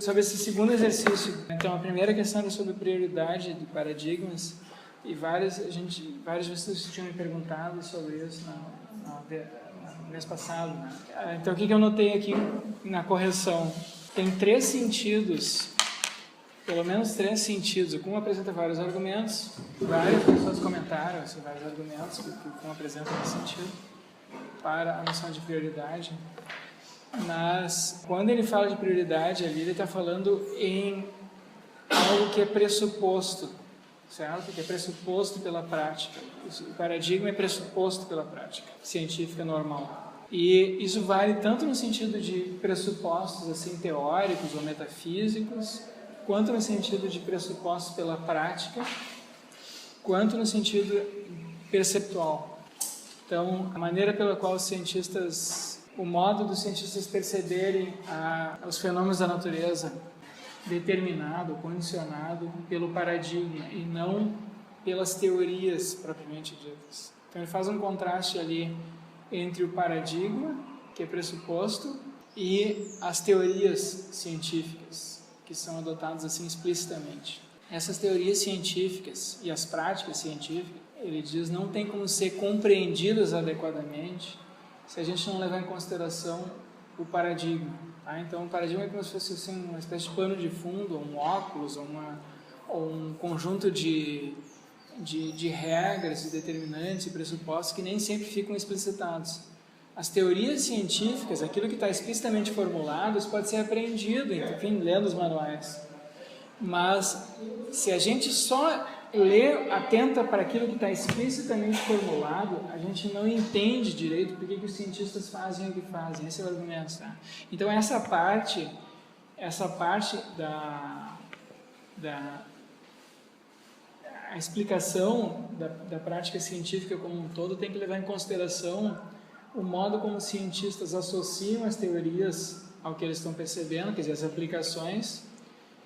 Sobre esse segundo exercício, então a primeira questão era sobre prioridade de paradigmas e vários de vocês tinham me perguntado sobre isso no mês passado, né? Então o que eu notei aqui na correção? Tem três sentidos, pelo menos três sentidos. O Kuhn apresenta vários argumentos, várias pessoas comentaram esses vários argumentos que o Kuhn apresenta nesse sentido para a noção de prioridade. Mas, quando ele fala de prioridade ali, ele está falando em algo que é pressuposto, certo? Que é pressuposto pela prática. O paradigma é pressuposto pela prática científica normal. E isso vale tanto no sentido de pressupostos assim, teóricos ou metafísicos, quanto no sentido de pressupostos pela prática, quanto no sentido perceptual. Então, a maneira pela qual os cientistas... O modo dos cientistas perceberem os fenômenos da natureza determinado, condicionado pelo paradigma e não pelas teorias propriamente ditas. Então ele faz um contraste ali entre o paradigma, que é pressuposto, e as teorias científicas, que são adotadas assim explicitamente. Essas teorias científicas e as práticas científicas, ele diz, não tem como ser compreendidas adequadamente se a gente não levar em consideração o paradigma. Tá? Então, o paradigma é como se fosse assim, uma espécie de pano de fundo, ou um óculos, ou um conjunto de regras, de determinantes e pressupostos que nem sempre ficam explicitados. As teorias científicas, aquilo que está explicitamente formulado, pode ser apreendido, enfim, lendo os manuais. Mas, se a gente só lê, atenta para aquilo que está explicitamente formulado, a gente não entende direito por que os cientistas fazem o que fazem. Esse é o argumento, tá? Então, essa parte a explicação da prática científica como um todo tem que levar em consideração o modo como os cientistas associam as teorias ao que eles estão percebendo, quer dizer, as aplicações.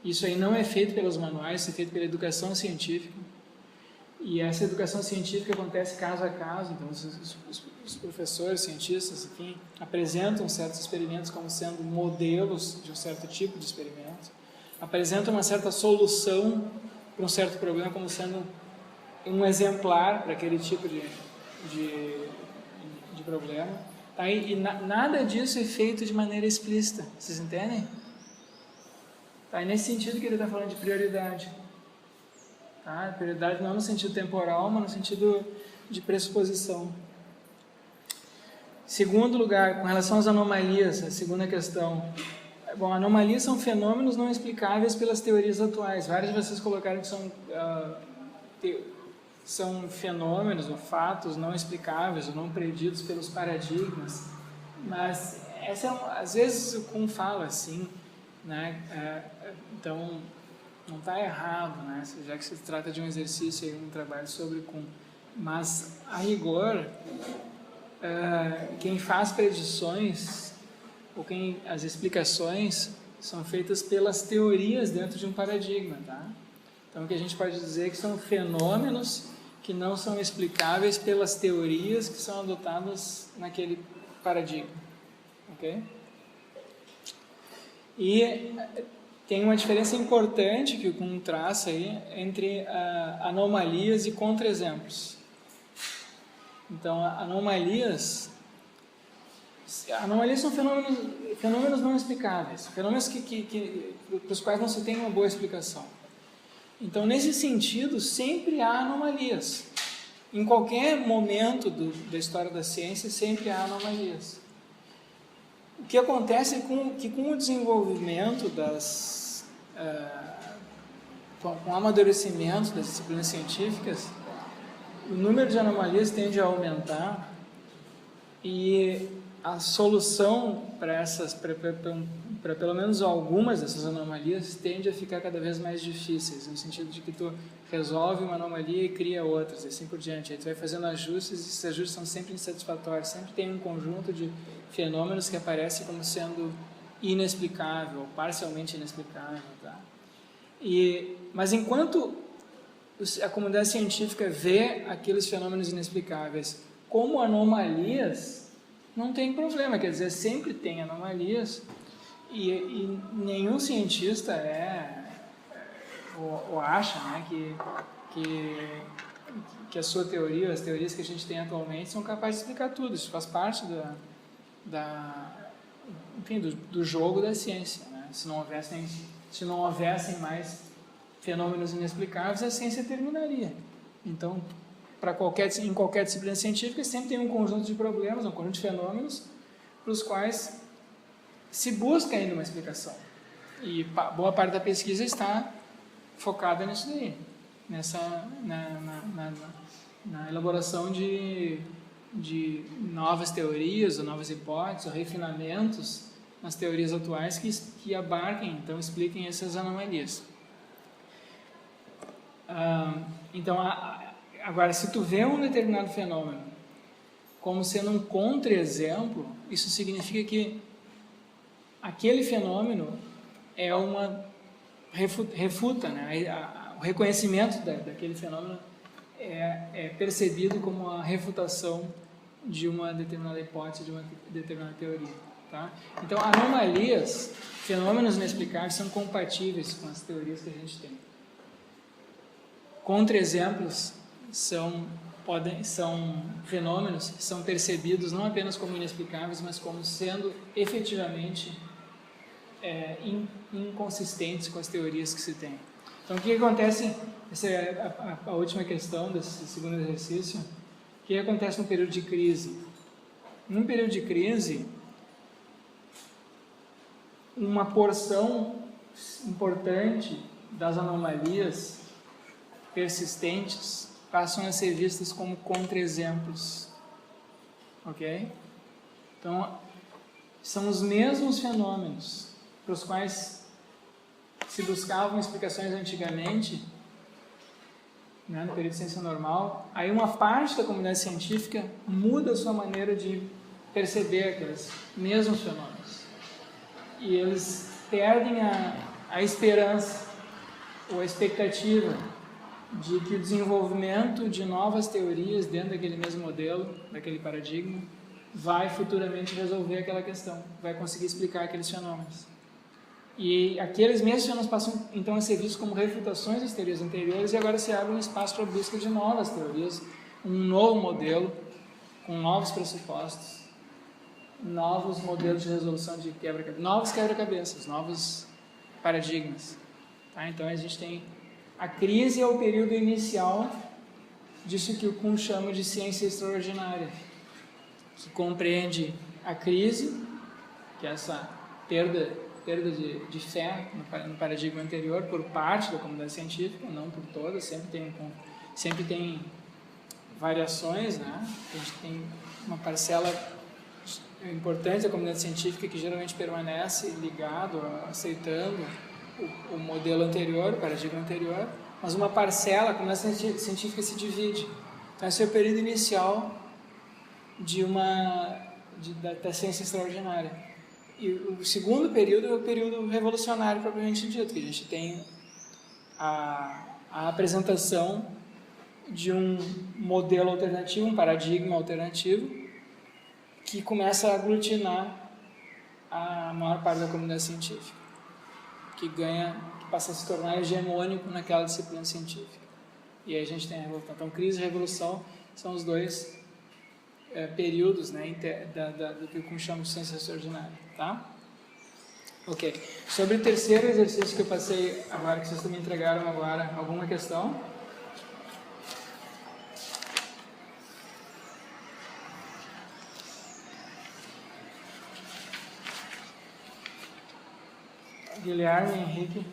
Isso aí não é feito pelos manuais, isso é feito pela educação científica. E essa educação científica acontece caso a caso. Então, os professores, cientistas, enfim, apresentam certos experimentos como sendo modelos de um certo tipo de experimento. Apresentam uma certa solução para um certo problema como sendo um exemplar para aquele tipo de problema. Tá? E nada disso é feito de maneira explícita. Vocês entendem? Tá, é nesse sentido que ele está falando de prioridade. Tá? Prioridade não no sentido temporal, mas no sentido de pressuposição. Segundo lugar, com relação às anomalias, a segunda questão. Bom, anomalias são fenômenos não explicáveis pelas teorias atuais. Vários de vocês colocaram que são fenômenos ou fatos não explicáveis ou não preditos pelos paradigmas. Mas às vezes o Kuhn fala assim, né? Então não está errado, né? Já que se trata de um exercício e um trabalho sobre Kuhn, mas a rigor quem faz predições ou as explicações são feitas pelas teorias dentro de um paradigma, tá? Então o que a gente pode dizer é que são fenômenos que não são explicáveis pelas teorias que são adotadas naquele paradigma, ok? E tem uma diferença importante que o Kuhn traça aí entre anomalias e contra-exemplos. Então, anomalias são fenômenos não explicáveis, fenômenos para os quais não se tem uma boa explicação. Então, nesse sentido, sempre há anomalias. Em qualquer momento da história da ciência, sempre há anomalias. O que acontece é que com o desenvolvimento com o amadurecimento das disciplinas científicas, o número de anomalias tende a aumentar e a solução para pelo menos algumas dessas anomalias tende a ficar cada vez mais difíceis, no sentido de que tu resolve uma anomalia e cria outras, e assim por diante. Aí tu vai fazendo ajustes, e esses ajustes são sempre insatisfatórios, sempre tem um conjunto de fenômenos que aparecem como sendo inexplicável, ou parcialmente inexplicável. Tá? Mas enquanto a comunidade científica vê aqueles fenômenos inexplicáveis como anomalias, não tem problema, quer dizer, sempre tem anomalias, E nenhum cientista ou acha, né, que a sua teoria, as teorias que a gente tem atualmente são capazes de explicar tudo. Isso faz parte enfim, do jogo da ciência, né? Se não houvessem mais fenômenos inexplicáveis, a ciência terminaria. Então, em qualquer disciplina científica, sempre tem um conjunto de problemas, um conjunto de fenômenos para os quais se busca ainda uma explicação. E boa parte da pesquisa está focada nisso daí, na elaboração de novas teorias, ou novas hipóteses, ou refinamentos nas teorias atuais que abarquem, então expliquem essas anomalias. Então, agora, se tu vê um determinado fenômeno como sendo um contra-exemplo, isso significa que aquele fenômeno é refuta, né? O reconhecimento daquele fenômeno é percebido como a refutação de uma determinada hipótese, de uma determinada teoria. Tá? Então, anomalias, fenômenos inexplicáveis, são compatíveis com as teorias que a gente tem. Contra-exemplos são fenômenos que são percebidos não apenas como inexplicáveis, mas como sendo efetivamente inconsistentes com as teorias que se tem. Então, o que acontece, essa é a última questão desse segundo exercício, o que acontece no período de crise? Num período de crise, uma porção importante das anomalias persistentes passam a ser vistas como contra-exemplos. Ok? Então, são os mesmos fenômenos para os quais se buscavam explicações antigamente, né, no período de ciência normal. Aí uma parte da comunidade científica muda a sua maneira de perceber aqueles mesmos fenômenos. E eles perdem a esperança ou a expectativa de que o desenvolvimento de novas teorias dentro daquele mesmo modelo, daquele paradigma, vai futuramente resolver aquela questão, vai conseguir explicar aqueles fenômenos. E aqueles mesmos fenômenos passam então a ser vistos como refutações das teorias anteriores, e agora se abre um espaço para a busca de novas teorias, um novo modelo, com novos pressupostos, novos modelos de resolução de quebra-cabeças, novos quebra-cabeças, novos paradigmas. Tá? Então a gente tem a crise, é o período inicial disso que o Kuhn chama de ciência extraordinária, que compreende a crise, que é essa perda de fé no paradigma anterior por parte da comunidade científica, não por toda, sempre tem variações, né? A gente tem uma parcela importante da comunidade científica que geralmente permanece ligado, aceitando o modelo anterior, o paradigma anterior, mas uma parcela, a comunidade científica se divide. Então esse é o período inicial da ciência extraordinária. E o segundo período é o período revolucionário propriamente dito, que a gente tem a apresentação de um modelo alternativo, um paradigma alternativo, que começa a aglutinar a maior parte da comunidade científica, que passa a se tornar hegemônico naquela disciplina científica. E aí a gente tem a revolução. Então, crise e revolução são os dois períodos, né, do que o Kuhn chama de ciência extraordinária. Tá? Ok. Sobre o terceiro exercício que eu passei agora, que vocês também entregaram agora, alguma questão? Guilherme, Henrique.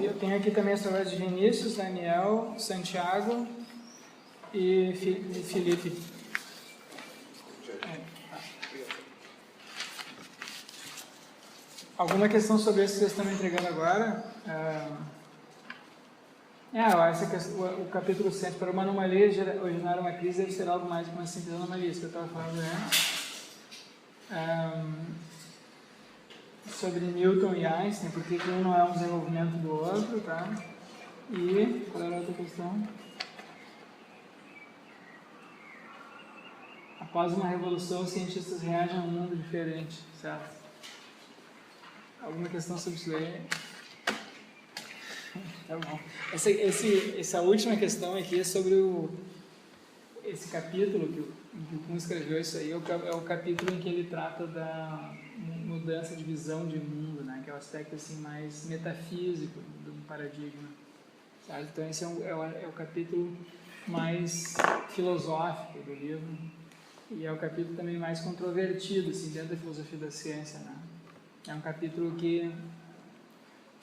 Eu tenho aqui também as palavras de Vinícius, Daniel, Santiago e Felipe. Alguma questão sobre isso que vocês estão me entregando agora? O capítulo 7, para uma anomalia originar uma crise deve ser algo mais que uma simples anomalia, isso que eu estava falando antes. Sobre Newton e Einstein, porque um não é um desenvolvimento do outro, tá? E qual era a outra questão? A após uma revolução, os cientistas reagem a um mundo diferente, certo? Alguma questão sobre isso aí? Tá bom. Essa última questão aqui é sobre esse capítulo que o Kuhn escreveu. Isso aí é o capítulo em que ele trata da mudança de visão de mundo, né? Que é o aspecto assim, mais metafísico do paradigma. Certo? Então esse é o capítulo mais filosófico do livro e é o capítulo também mais controvertido assim, dentro da filosofia da ciência. Né? É um capítulo que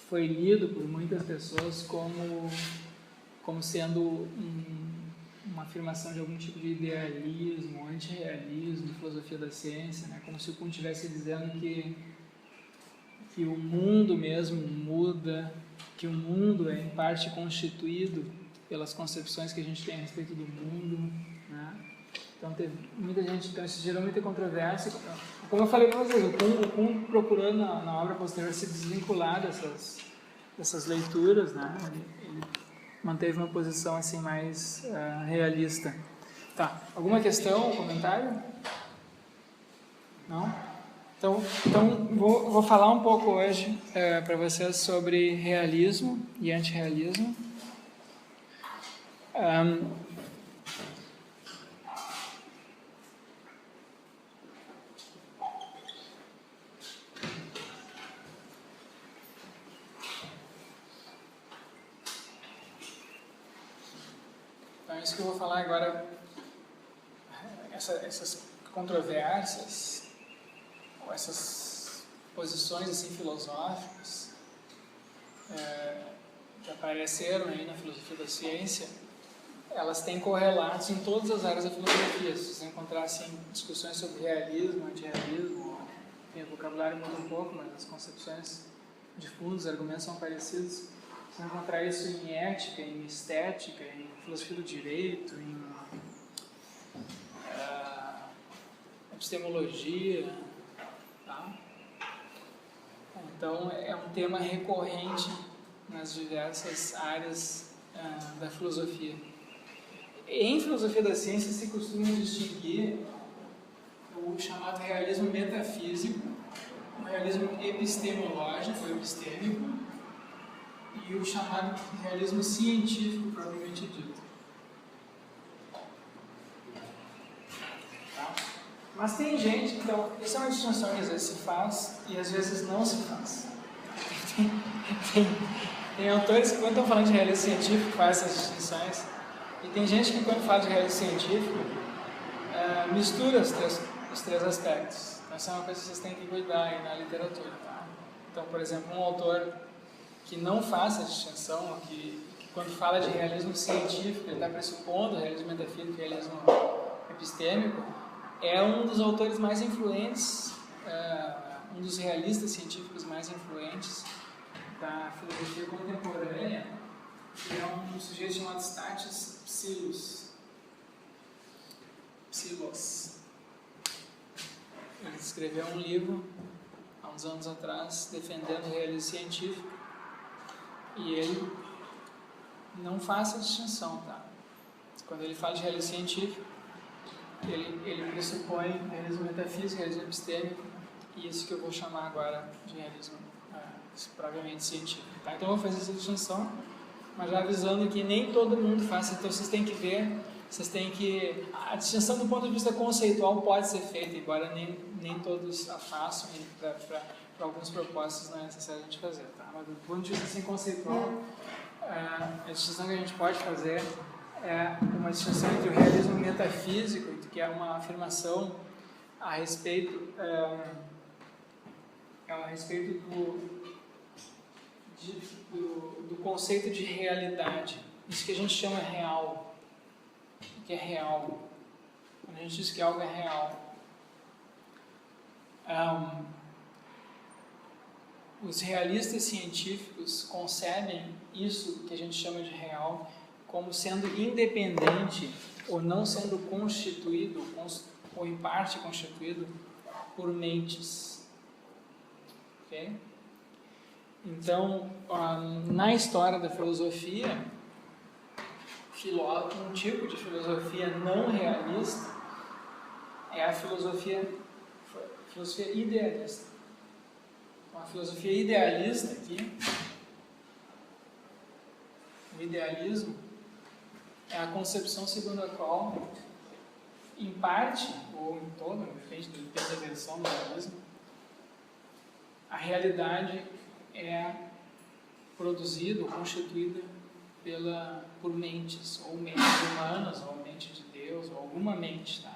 foi lido por muitas pessoas como sendo uma afirmação de algum tipo de idealismo, antirrealismo, filosofia da ciência, né? Como se o Kuhn estivesse dizendo que o mundo mesmo muda, que o mundo é em parte constituído pelas concepções que a gente tem a respeito do mundo, né? Então teve muita gente, então isso gerou muita controvérsia. Como eu falei para vocês, o Kuhn procurou na obra posterior se desvincular dessas leituras, né? Ele manteve uma posição assim mais realista. Tá, alguma questão, comentário? Não? Então vou falar um pouco hoje para vocês sobre realismo e antirrealismo. Então, isso que eu vou falar agora, essas controvérsias, ou essas posições assim, filosóficas que apareceram aí na filosofia da ciência, elas têm correlatos em todas as áreas da filosofia. Se vocês encontrassem discussões sobre realismo, antirrealismo, o vocabulário muda um pouco, mas as concepções de fundo, os argumentos são parecidos. Vocês vão encontrar isso em ética, em estética, em filosofia do direito, em epistemologia, tá? Então é um tema recorrente nas diversas áreas da filosofia. Em filosofia da ciência se costuma distinguir o chamado realismo metafísico, o realismo epistemológico, ou epistêmico, e o chamado realismo científico, propriamente dito. Tá? Mas tem gente, então, isso é uma distinção que às vezes se faz e às vezes não se faz. Tem autores que, quando estão falando de realismo científico, fazem essas distinções, e tem gente que, quando fala de realismo científico, mistura os três aspectos. Então, essa é uma coisa que vocês têm que cuidar aí na literatura. Tá? Então, por exemplo, um autor que não faça a distinção, que quando fala de realismo científico, ele está pressupondo realismo metafísico e realismo epistêmico, é um dos autores mais influentes, um dos realistas científicos mais influentes da filosofia contemporânea, que é um sujeito chamado Stathis Psillos. Ele escreveu um livro, há uns anos atrás, defendendo o realismo científico, e ele não faz a distinção, tá? Quando ele fala de realismo científico, ele pressupõe realismo metafísico, realismo epistêmico, e isso que eu vou chamar agora de realismo propriamente científico. Tá? Então eu vou fazer essa distinção, mas já avisando que nem todo mundo faz, então vocês têm que ver, a distinção do ponto de vista conceitual pode ser feita, embora nem todos a façam, e para alguns propósitos não é necessário a gente fazer. Tá? Mas do ponto de vista assim, conceitual, a distinção que a gente pode fazer é uma distinção entre o realismo metafísico, que é uma afirmação a respeito do conceito de realidade. Isso que a gente chama real. O que é real? Quando a gente diz que algo é real, os realistas científicos concebem isso que a gente chama de real como sendo independente ou não sendo constituído, ou em parte constituído, por mentes. Ok? Então, na história da filosofia, um tipo de filosofia não realista é a filosofia idealista. Então, a filosofia idealista aqui, o idealismo, é a concepção segundo a qual, em parte, ou em todo, depende da versão do idealismo, a realidade é produzida ou constituída por mentes, ou mentes humanas, ou mente de Deus, ou alguma mente. Tá?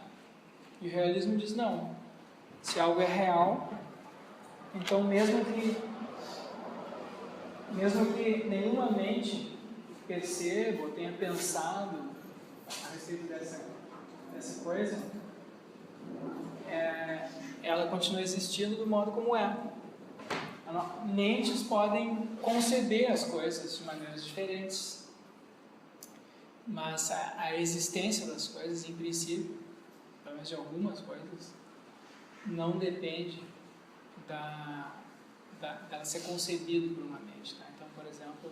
E o realismo diz não. Se algo é real, então mesmo que nenhuma mente perceba ou tenha pensado a respeito dessa coisa, ela continua existindo do modo como é. Mentes podem conceber as coisas de maneiras diferentes, mas a existência das coisas, em princípio, pelo menos de algumas coisas, não depende dela ser concebido por uma mente. Tá? Então, por exemplo,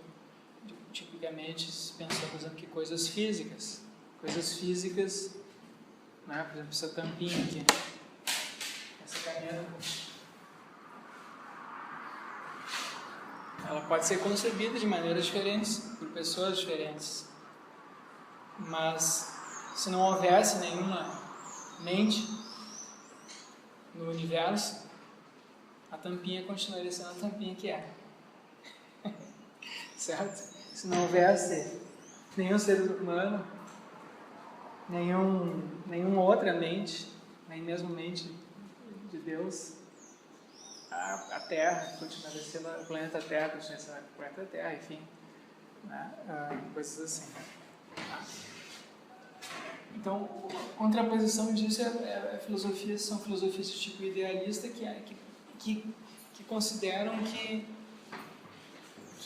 tipicamente se pensa, por exemplo, que coisas físicas, né? Por exemplo, essa tampinha aqui, essa caneta, ela pode ser concebida de maneiras diferentes, por pessoas diferentes, mas se não houvesse nenhuma mente no universo, a tampinha continuaria sendo a tampinha que é. Certo? Se não houvesse nenhum ser humano, nenhuma outra mente, nem mesmo mente de Deus, a Terra continuaria sendo o planeta Terra, continuaria sendo o planeta Terra, enfim, né? Coisas assim. Então, a contraposição disso são filosofias de tipo idealista que consideram que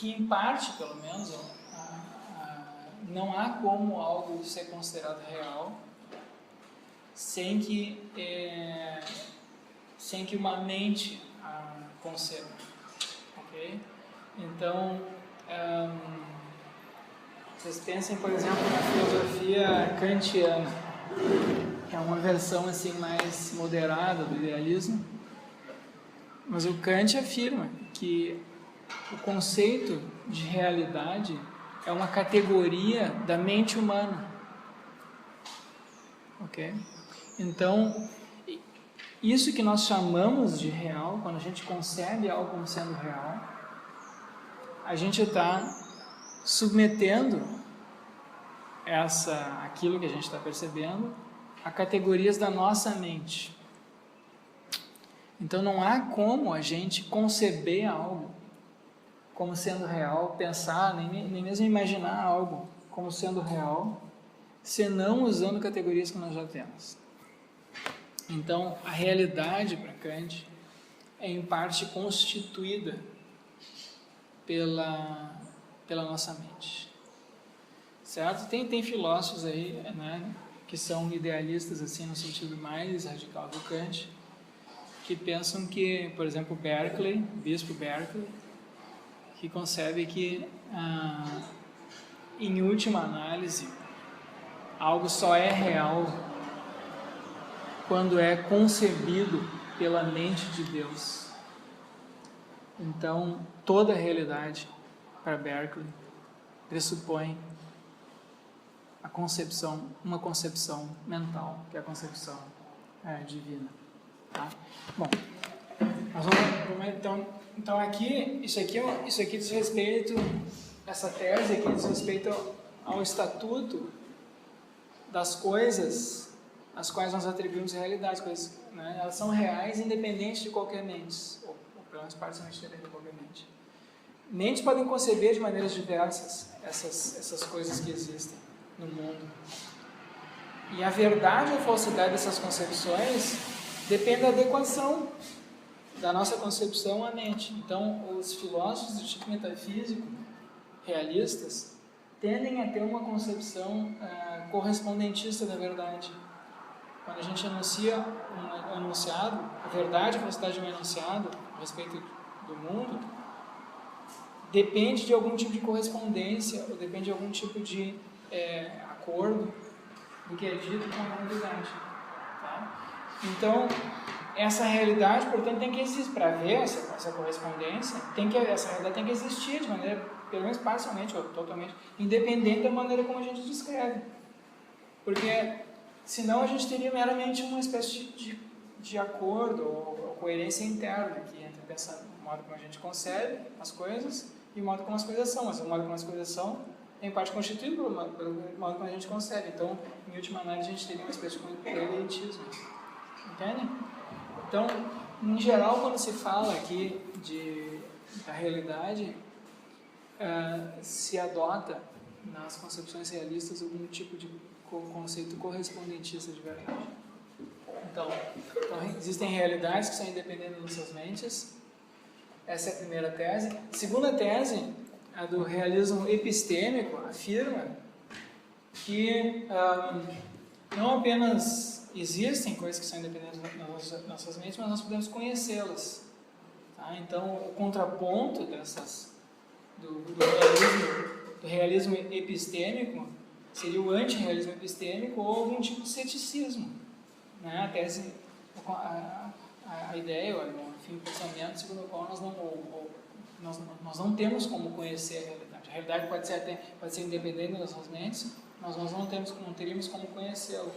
em parte, pelo menos, não há como algo ser considerado real sem que uma mente conceba. Ok? Então, vocês pensem, por exemplo, na filosofia kantiana, que é uma versão assim mais moderada do idealismo, mas o Kant afirma que o conceito de realidade é uma categoria da mente humana. Ok? Então, isso que nós chamamos de real, quando a gente concebe algo como sendo real, a gente está submetendo aquilo que a gente está percebendo a categorias da nossa mente. Então não há como a gente conceber algo como sendo real, pensar, nem mesmo imaginar algo como sendo real, senão usando categorias que nós já temos. Então a realidade para Kant é em parte constituída pela nossa mente, certo? Tem filósofos aí, né, que são idealistas assim no sentido mais radical do Kant, que pensam que, por exemplo, bispo Berkeley, que concebe que em última análise algo só é real quando é concebido pela mente de Deus. Então toda a realidade para Berkeley pressupõe uma concepção mental, que é a concepção divina. Tá? Bom, nós vamos então aqui, isso aqui diz respeito, essa tese aqui diz respeito ao estatuto das coisas às quais nós atribuímos realidade, coisas, né? Elas são reais independente de qualquer mente, ou pelo menos parcialmente diferente de qualquer mente. Mentes podem conceber de maneiras diversas essas coisas que existem no mundo. E a verdade ou falsidade dessas concepções depende da adequação da nossa concepção à mente. Então, os filósofos do tipo metafísico, realistas, tendem a ter uma concepção correspondentista da verdade. Quando a gente anuncia um enunciado, a verdade ou a falsidade de um enunciado a respeito do mundo, depende de algum tipo de correspondência, ou depende de algum tipo de acordo do que é dito com a realidade. Tá? Então, essa realidade, portanto, tem que existir. Para ver essa correspondência, essa realidade tem que existir de maneira, pelo menos parcialmente ou totalmente, independente da maneira como a gente descreve. Porque, senão, a gente teria meramente uma espécie de acordo ou coerência interna aqui entre o modo como a gente concebe as coisas e o modo como as coisas são. Mas o modo como as coisas são é em parte constituído pelo modo como a gente concebe. Então, em última análise, a gente teria uma espécie de coerentismo. Entende? Então, em geral, quando se fala aqui da realidade, se adota nas concepções realistas algum tipo de conceito correspondentista de verdade. Então, existem realidades que são independentes das nossas mentes. Essa é a primeira tese. A segunda tese, a do realismo epistêmico, afirma que não apenas existem coisas que são independentes das nossas mentes, mas nós podemos conhecê-las. Tá? Então, o contraponto do realismo epistêmico seria o antirrealismo epistêmico ou algum tipo de ceticismo. Né? A tese, a ideia, enfim, o pensamento segundo o qual nós não temos como conhecer a realidade. A realidade pode ser independente das nossas mentes, mas nós não teríamos como conhecê-la.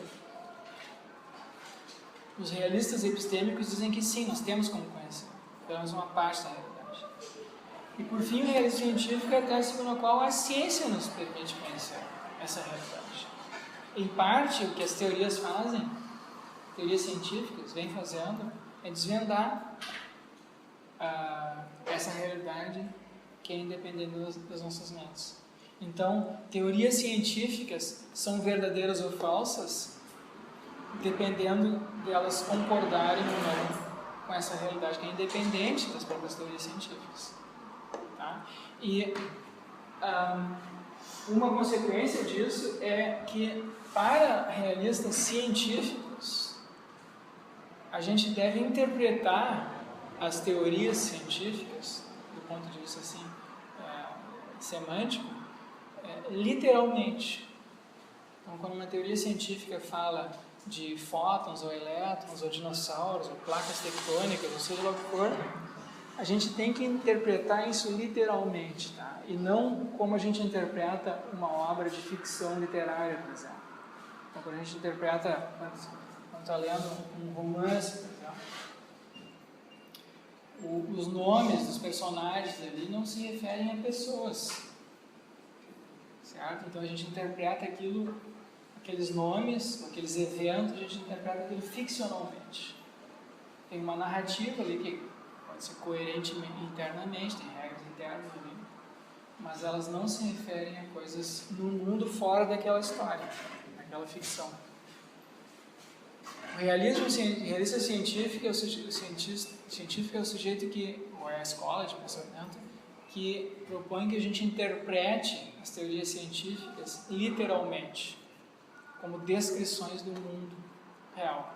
Os realistas epistêmicos dizem que sim, nós temos como conhecer, pelo menos uma parte da realidade. E por fim, o realismo científico é a tese segundo a qual a ciência nos permite conhecer essa realidade. Em parte, o que as teorias fazem, teorias científicas vêm fazendo, é desvendar essa realidade que é independente das nossas mentes. Então, teorias científicas são verdadeiras ou falsas dependendo delas concordarem ou não com essa realidade que é independente das próprias teorias científicas. Tá? E uma consequência disso é que, para realistas científicos, a gente deve interpretar as teorias científicas, do ponto de vista assim, semântico, literalmente. Então, quando uma teoria científica fala de fótons ou elétrons ou dinossauros ou placas tectônicas, ou seja lá o que for, a gente tem que interpretar isso literalmente, tá? E não como a gente interpreta uma obra de ficção literária, por exemplo. Então, quando a gente interpreta, quando está lendo um romance, por exemplo, os nomes dos personagens ali não se referem a pessoas, certo? Então a gente interpreta aqueles nomes, aqueles eventos, a gente interpreta aquilo ficcionalmente. Tem uma narrativa ali que pode ser coerente internamente, tem regras internas ali, mas elas não se referem a coisas no mundo fora daquela história, daquela ficção. O realista científico é o sujeito que, ou é a escola de pensamento, que propõe que a gente interprete as teorias científicas literalmente, como descrições do mundo real.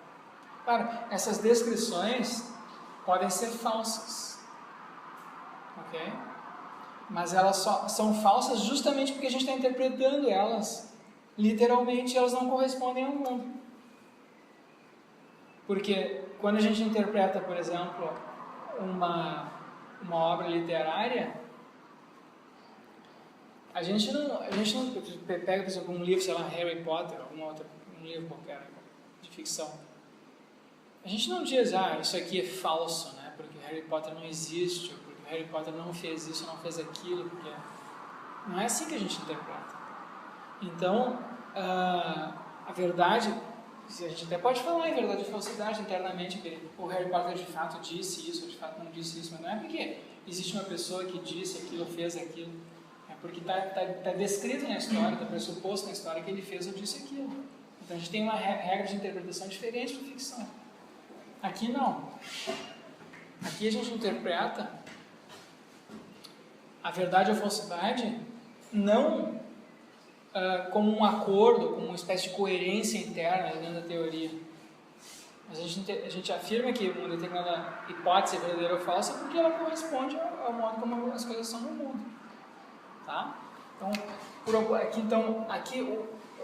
Claro, essas descrições podem ser falsas, ok? Mas elas são falsas justamente porque a gente está interpretando elas literalmente e elas não correspondem ao mundo. Porque quando a gente interpreta, por exemplo, uma obra literária, a gente não pega, por exemplo, um livro, sei lá, Harry Potter, um livro qualquer de ficção. A gente não diz, isso aqui é falso, né? Porque Harry Potter não existe, ou porque Harry Potter não fez isso, não fez aquilo, porque não é assim que a gente interpreta. Então, a verdade, a gente até pode falar em verdade e falsidade internamente, que o Harry Potter de fato disse isso, ou de fato não disse isso, mas não é porque existe uma pessoa que disse aquilo, fez aquilo. Porque está descrito na história, está pressuposto na história que ele fez ou disse aquilo. Então a gente tem uma regra de interpretação diferente para ficção. Aqui não. Aqui a gente interpreta a verdade ou a falsidade não como um acordo, como uma espécie de coerência interna dentro da teoria. Mas a gente afirma que uma determinada hipótese é verdadeira ou falsa porque ela corresponde ao modo como as coisas são no mundo. Tá? Então, aqui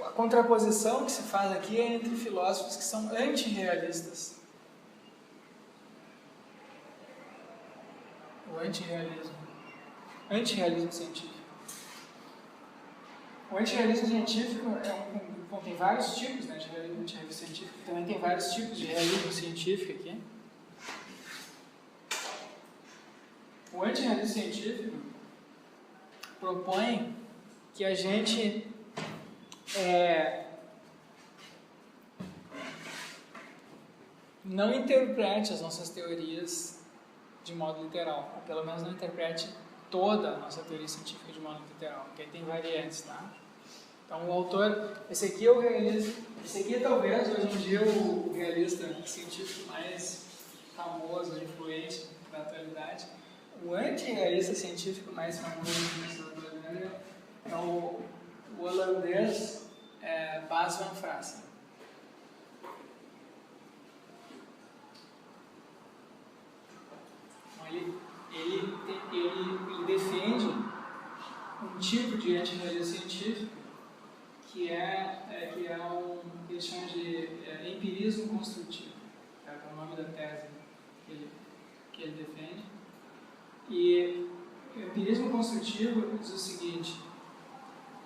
a contraposição que se faz aqui é entre filósofos que são antirrealistas. O antirrealismo científico. O antirrealismo científico tem vários tipos, né, de realismo científico. Também tem vários tipos de realismo científico aqui. O antirrealismo científico propõe que a gente não interprete as nossas teorias de modo literal, ou pelo menos não interprete toda a nossa teoria científica de modo literal, porque aí tem variantes, tá? Então o autor, esse aqui é talvez hoje em dia o realista científico mais famoso, influente da atualidade. O antirrealista científico mais famoso da atualidade é o holandês Bas van Fraassen. Ele defende um tipo de antirrealismo científico que ele chama de empirismo construtivo, é o nome da tese que ele defende. E o empirismo construtivo diz o seguinte: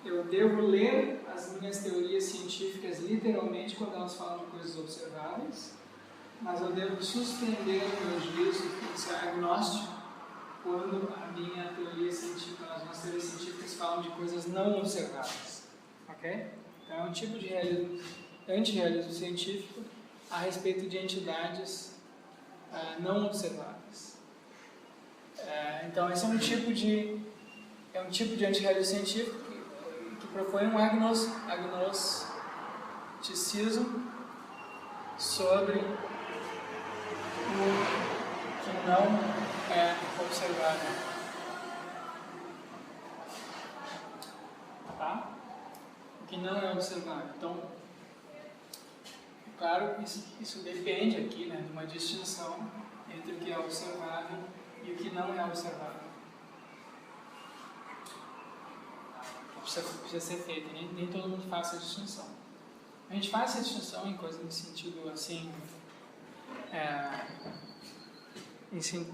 eu devo ler as minhas teorias científicas literalmente quando elas falam de coisas observáveis, mas eu devo suspender o meu juízo e ser agnóstico quando a minha teoria científica, as minhas teorias científicas falam de coisas não observáveis. Ok? Então é um tipo de antirrealismo científico a respeito de entidades não observáveis. Então esse é um tipo de antirrealismo científico que propõe um agnosticismo sobre o que não é observável. Tá? O que não é observável. Então, claro que isso depende aqui, né, de uma distinção entre o que é observável e o que não é observável. Precisa ser feita, nem todo mundo faz essa distinção. A gente faz essa distinção em coisas no sentido assim,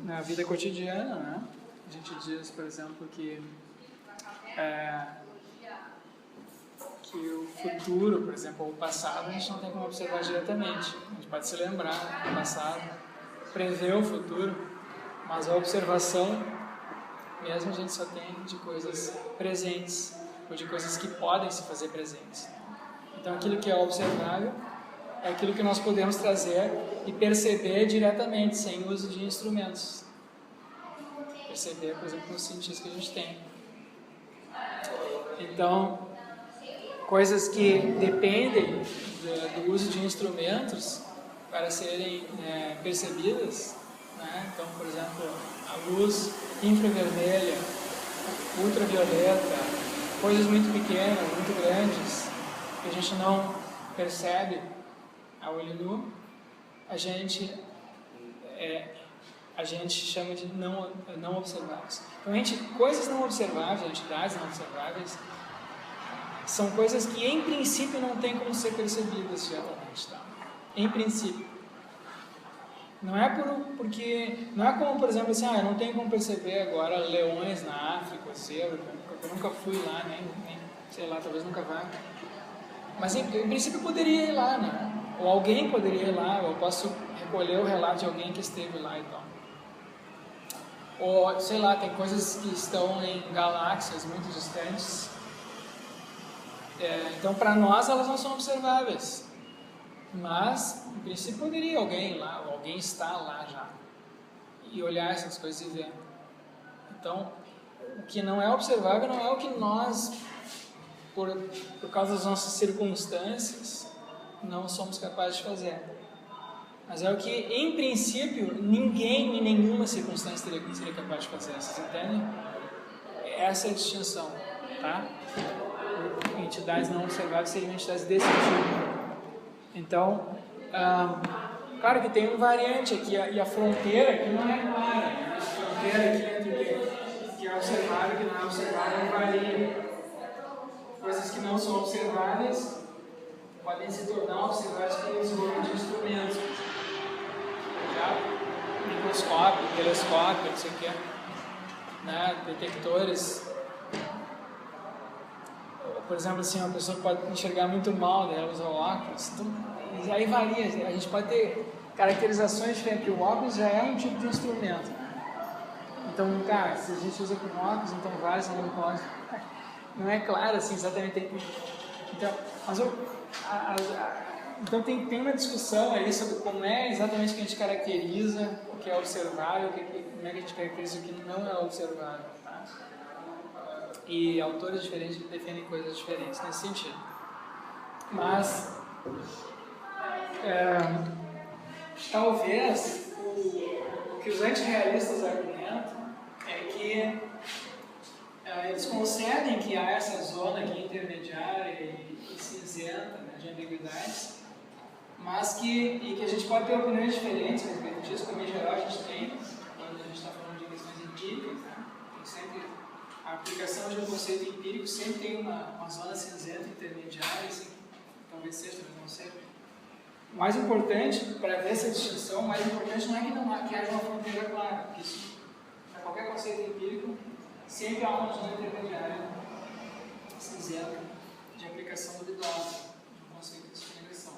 na vida cotidiana, né? A gente diz, por exemplo, que o futuro, por exemplo, ou o passado, a gente não tem como observar diretamente. A gente pode se lembrar do passado, prever o futuro, mas a observação, mesmo a gente só tem de coisas presentes, ou de coisas que podem se fazer presentes. Então, aquilo que é observável é aquilo que nós podemos trazer e perceber diretamente, sem uso de instrumentos. Perceber, por exemplo, nos sentidos que a gente tem. Então, coisas que dependem do uso de instrumentos para serem percebidas, né? Então, por exemplo, a luz infravermelha, ultravioleta, coisas muito pequenas, muito grandes, que a gente não percebe a olho nu, a gente chama de não observáveis. Então, coisas não observáveis, entidades não observáveis, são coisas que em princípio não tem como ser percebidas diretamente, tá? Em princípio. Não é porque não é como, por exemplo, assim, eu não tenho como perceber agora leões na África, zebra, eu nunca fui lá, nem sei lá, talvez nunca vá. Mas em princípio eu poderia ir lá, né? Ou alguém poderia ir lá, eu posso recolher o relato de alguém que esteve lá e tal. Ou, sei lá, tem coisas que estão em galáxias muito distantes. Então, para nós, elas não são observáveis. Mas, em princípio, poderia alguém ir lá, ou alguém está lá já, e olhar essas coisas e ver. Então, o que não é observável não é o que nós, por causa das nossas circunstâncias, não somos capazes de fazer. Mas é o que, em princípio, ninguém em nenhuma circunstância seria capaz de fazer. Vocês entendem? Essa é a distinção, tá? Entidades não observáveis seriam entidades desse tipo. Então, claro que tem um variante aqui, e a fronteira aqui não é clara, né? A fronteira aqui entre o que é observável e o que não é observável varia. Coisas que não são observáveis podem se tornar observados pelo desenvolvimento de instrumentos, já microscópio, telescópio, não sei o que, né? Detectores. Por exemplo, assim, uma pessoa pode enxergar muito mal, ela usa óculos, então, aí varia, a gente pode ter caracterizações diferentes, porque o óculos já é um tipo de instrumento, né? Então, cara, se a gente usa com óculos, então vários não pode. Não é claro assim, exatamente. Então, mas então tem uma discussão aí sobre como é exatamente que a gente caracteriza o que é observável, como é que a gente caracteriza o que não é observável. Tá? E autores diferentes defendem coisas diferentes nesse sentido. Mas, talvez, o que os antirrealistas argumentam é que eles concedem que há essa zona aqui intermediária e cinzenta, né, de ambiguidades, mas que a gente pode ter opiniões diferentes a respeito disso, como em geral a gente tem, quando a gente está falando de questões empíricas, né? Tem sempre a aplicação de um conceito empírico sempre tem uma zona cinzenta intermediária, assim, talvez seja, talvez não seja. O mais importante, para ver essa distinção, o mais importante não é que haja uma fronteira clara, porque isso, para qualquer conceito empírico, sempre há uma zona intermediária cinzenta de aplicação duvidosa de um conceito de regressão.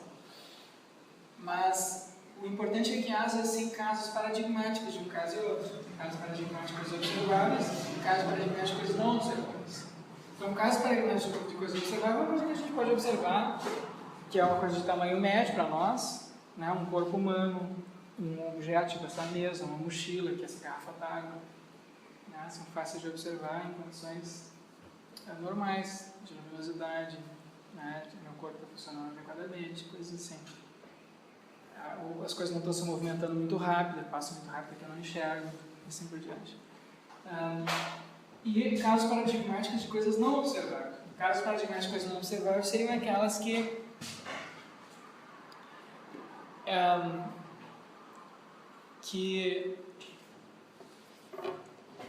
Mas o importante é que haja assim, casos paradigmáticos de um caso e outro. Casos paradigmáticos observáveis e casos paradigmáticos não observáveis. Então, casos paradigmáticos de coisa observável é uma coisa que a gente pode observar, que é uma coisa de tamanho médio para nós, né? Um corpo humano, um objeto tipo essa mesa, uma mochila, que é essa garrafa d'água. São fáceis de observar em condições normais, de luminosidade, né, de meu corpo funcionando adequadamente, coisas assim. As coisas não estão se movimentando muito rápido, passam muito rápido que eu não enxergo, e assim por diante. E casos paradigmáticos de coisas não observáveis. Casos paradigmáticos de coisas não observáveis seriam aquelas que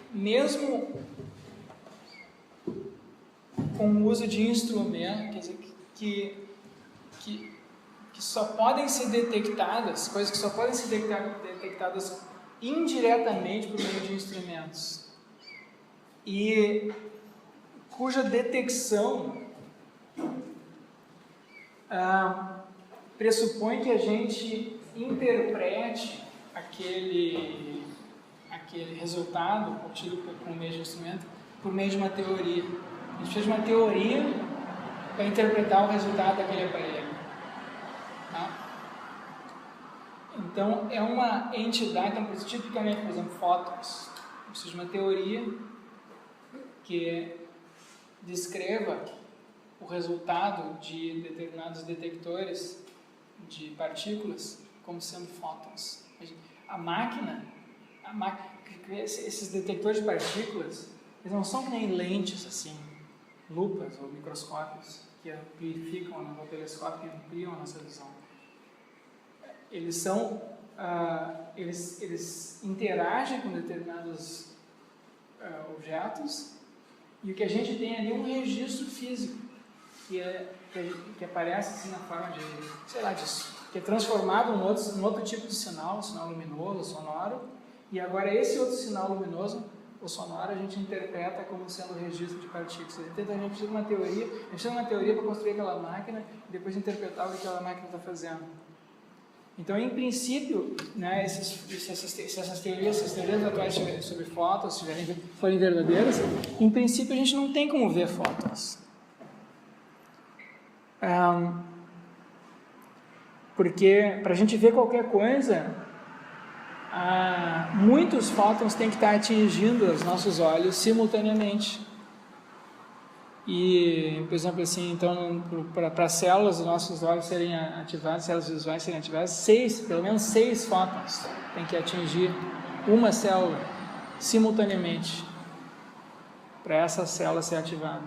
mesmo com o uso de instrumentos, quer dizer, que só podem ser detectadas, coisas que só podem ser detectadas indiretamente por meio de instrumentos, e cuja detecção pressupõe que a gente interprete aquele resultado obtido por meio de instrumento, por meio de uma teoria. A gente precisa de uma teoria para interpretar o resultado daquele aparelho. Tá? Então, é uma entidade, então, tipicamente, por exemplo, fótons. A gente precisa de uma teoria que descreva o resultado de determinados detectores de partículas como sendo fótons. A máquina, esses detectores de partículas, eles não são que nem lentes assim, lupas ou microscópios que amplificam no telescópio, que ampliam a nossa visão. Eles são, eles interagem com determinados objetos, e o que a gente tem ali é um registro físico que aparece assim na forma de, sei lá, que é transformado em outro tipo de sinal, um sinal luminoso, sonoro, e agora esse outro sinal luminoso, o sonoro, a gente interpreta como sendo o registro de partículas. Então a gente precisa de uma teoria, para construir aquela máquina e depois interpretar o que aquela máquina está fazendo. Então, em princípio, né, essas teorias atuais sobre fótons, se forem verdadeiras, em princípio a gente não tem como ver fótons. Porque para a gente ver qualquer coisa, muitos fótons têm que estar atingindo os nossos olhos simultaneamente. E, por exemplo, assim, então, para as células dos nossos olhos serem ativadas, células visuais serem ativadas, pelo menos 6 fótons tem que atingir uma célula simultaneamente para essa célula ser ativada.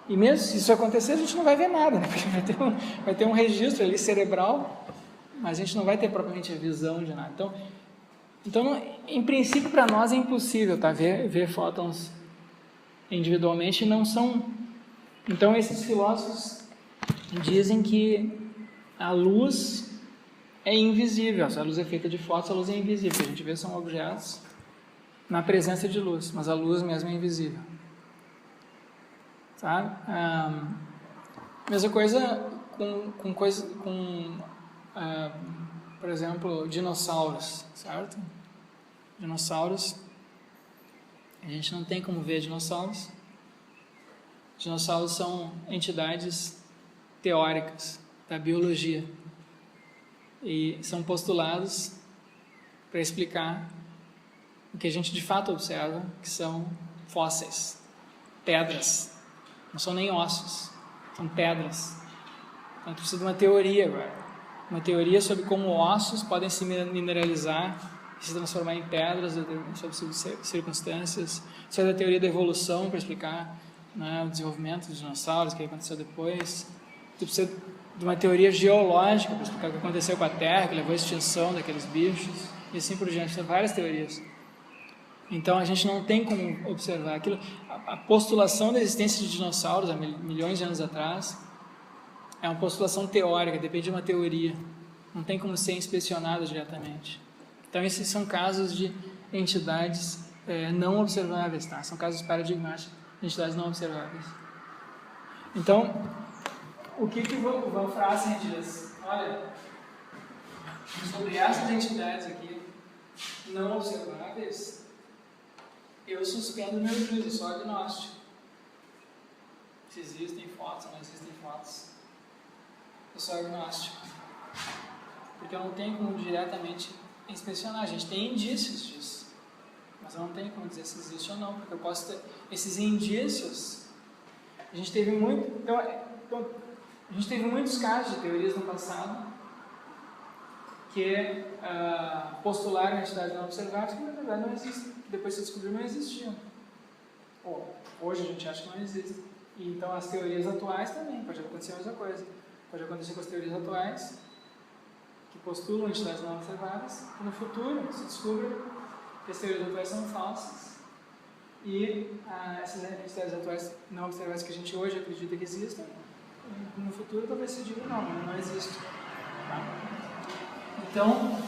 E mesmo se isso acontecer, a gente não vai ver nada, né? Porque vai ter um registro ali cerebral, mas a gente não vai ter propriamente a visão de nada. Então em princípio, para nós é impossível, tá? ver fótons individualmente, não são. Então esses filósofos dizem que a luz é invisível. Se a luz é feita de fótons, a luz é invisível. O que a gente vê são objetos na presença de luz, mas a luz mesmo é invisível. Tá? Mesma coisa por exemplo, dinossauros, certo? Dinossauros, a gente não tem como ver dinossauros. Dinossauros são entidades teóricas da biologia e são postulados para explicar o que a gente de fato observa, que são fósseis, pedras, não são nem ossos, são pedras. Então precisa de uma teoria agora, uma teoria sobre como ossos podem se mineralizar, se transformar em pedras sob circunstâncias. Isso é da teoria da evolução para explicar, né, o desenvolvimento dos dinossauros, o que aconteceu depois. Tu precisa de uma teoria geológica para explicar o que aconteceu com a Terra, que levou à extinção daqueles bichos, e assim por diante. São várias teorias. Então a gente não tem como observar aquilo. A postulação da existência de dinossauros há milhões de anos atrás é uma postulação teórica, depende de uma teoria. Não tem como ser inspecionada diretamente. Então esses são casos de entidades não observáveis, tá? São casos paradigmáticos de entidades não observáveis. Então, o que o Van Fraassen diz? Olha, sobre essas entidades aqui não observáveis, eu suspendo meu juízo, sou agnóstico. Se existem fotos ou não existem fotos, eu sou agnóstico. Porque eu não tenho como diretamente inspecionar. A gente tem indícios disso, mas eu não tenho como dizer se existe ou não, porque eu posso ter esses indícios. A gente teve a gente teve muitos casos de teorias no passado que postularam entidades não observáveis que na verdade não existem, que depois se descobriu não existiam. Hoje a gente acha que não existem. E então as teorias atuais também, pode acontecer a mesma coisa. Pode acontecer com as teorias atuais, que postulam entidades não observáveis, que no futuro se descobre que as teorias atuais são falsas. E essas entidades atuais não observáveis que a gente hoje acredita que existem, no futuro talvez se diga não existe. Tá? Então,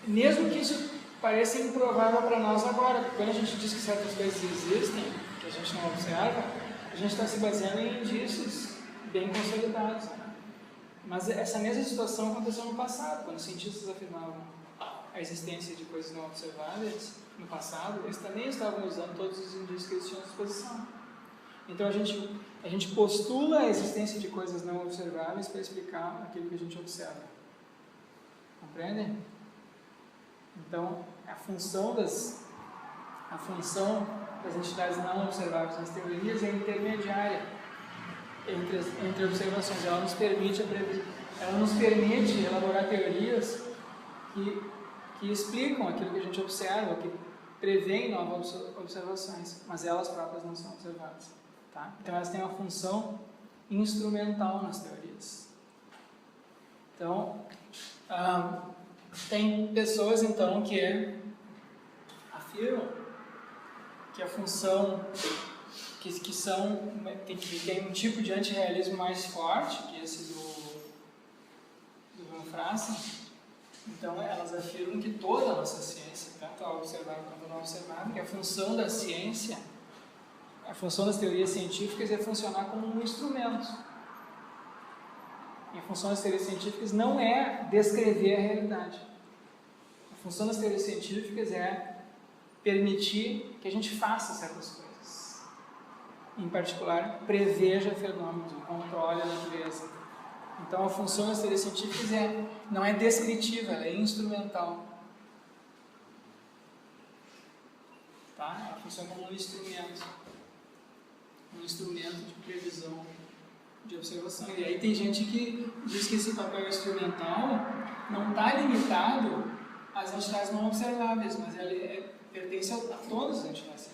mesmo que isso pareça improvável para nós agora, quando a gente diz que certas coisas existem, que a gente não observa, a gente está se baseando em indícios bem consolidados. Né? Mas essa mesma situação aconteceu no passado, quando os cientistas afirmavam a existência de coisas não observáveis no passado, eles também estavam usando todos os indícios que eles tinham à disposição. Então a gente postula a existência de coisas não observáveis para explicar aquilo que a gente observa. Compreendem? Então a função das entidades não observáveis nas teorias é intermediária entre observações. Ela nos permite elaborar teorias que explicam aquilo que a gente observa, que prevêem novas observações, mas elas próprias não são observadas. Tá? Então elas têm uma função instrumental nas teorias. Então, tem pessoas então que afirmam que a função que tem um tipo de antirrealismo mais forte que esse do Van Fraassen. Então elas afirmam que toda a nossa ciência, tanto a observável quanto a não observável, que a função da ciência, a função das teorias científicas é funcionar como um instrumento. E a função das teorias científicas não é descrever a realidade. A função das teorias científicas é permitir que a gente faça certas coisas. Em particular, preveja fenômenos, controle a natureza. Então, a função das teorias científicas não é descritiva, ela é instrumental. Tá? Ela funciona como um instrumento de previsão, de observação. E aí tem gente que diz que esse papel instrumental não está limitado às entidades não observáveis, mas ele pertence a todas as entidades.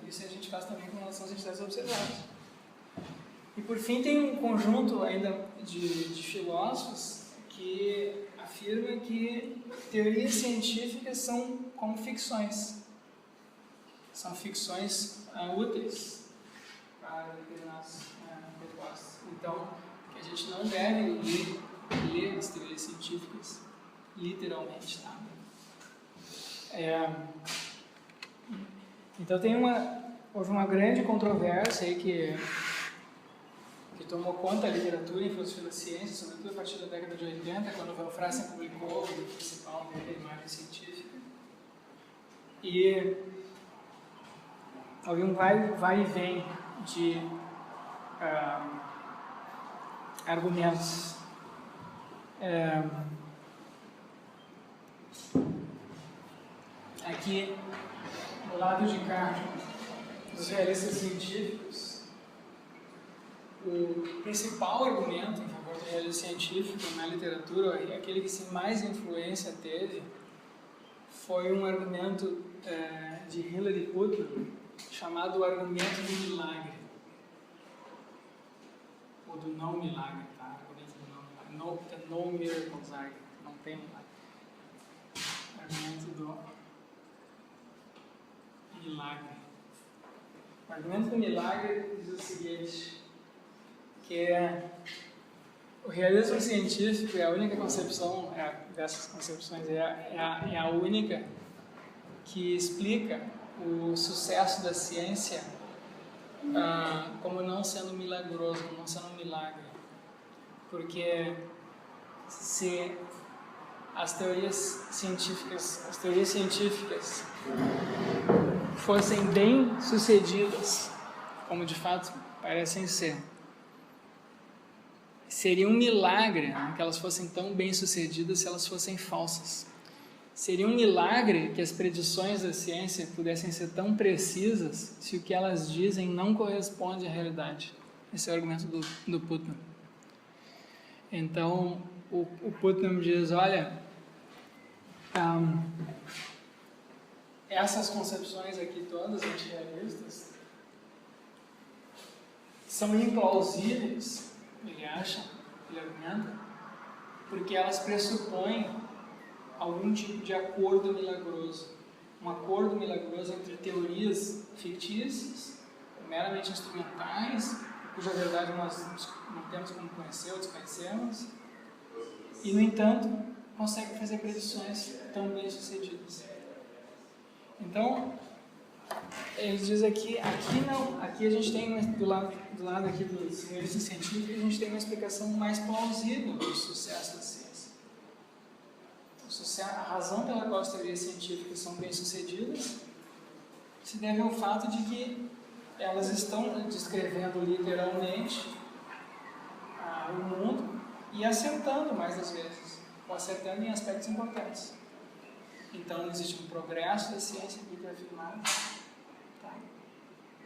Isso a gente faz também com relação às entidades observáveis. E por fim tem um conjunto ainda de filósofos que afirma que teorias científicas são como ficções. São ficções úteis para determinados propósitos. Então, que a gente não deve ler as teorias científicas literalmente, tá? Então houve uma grande controvérsia aí que tomou conta da literatura em filosofia da ciência, sobretudo a partir da década de 80, quando o Van Frassen publicou o livro principal dele, a Imagem Científica. E houve um vai e vem de argumentos. Aqui, do lado de cá, dos realistas científicos, o principal argumento em favor do realismo científico na literatura, aquele que mais influência teve, foi um argumento de Hilary Putnam, chamado argumento do milagre, ou do não milagre, tá? Argumento do não milagre, no miracles argument, não tem milagre. Argumento do milagre. O argumento do milagre diz o seguinte, que o realismo científico é a única concepção, dessas concepções, é a única que explica o sucesso da ciência como não sendo milagroso, como não sendo um milagre. Porque se as teorias científicas fossem bem sucedidas, como de fato parecem ser, seria um milagre, né, que elas fossem tão bem sucedidas se elas fossem falsas. Seria um milagre que as predições da ciência pudessem ser tão precisas se o que elas dizem não corresponde à realidade. Esse é o argumento do Putnam. Então, o Putnam diz, olha, essas concepções aqui todas antirrealistas são implausíveis, ele argumenta, porque elas pressupõem algum tipo de acordo milagroso. Um acordo milagroso entre teorias fictícias, meramente instrumentais, cuja verdade nós não temos como conhecer ou desconhecemos, e, no entanto, consegue fazer predições tão bem sucedidas. Então, ele diz aqui não, aqui a gente tem, do lado aqui dos realistas científicos, a gente tem uma explicação mais plausível do sucesso da ciência. A razão pela qual as teorias científicas são bem-sucedidas se deve ao fato de que elas estão descrevendo literalmente o mundo e acertando mais das vezes, ou acertando em aspectos importantes. Então, existe um progresso da ciência aqui que é afirmado, tá?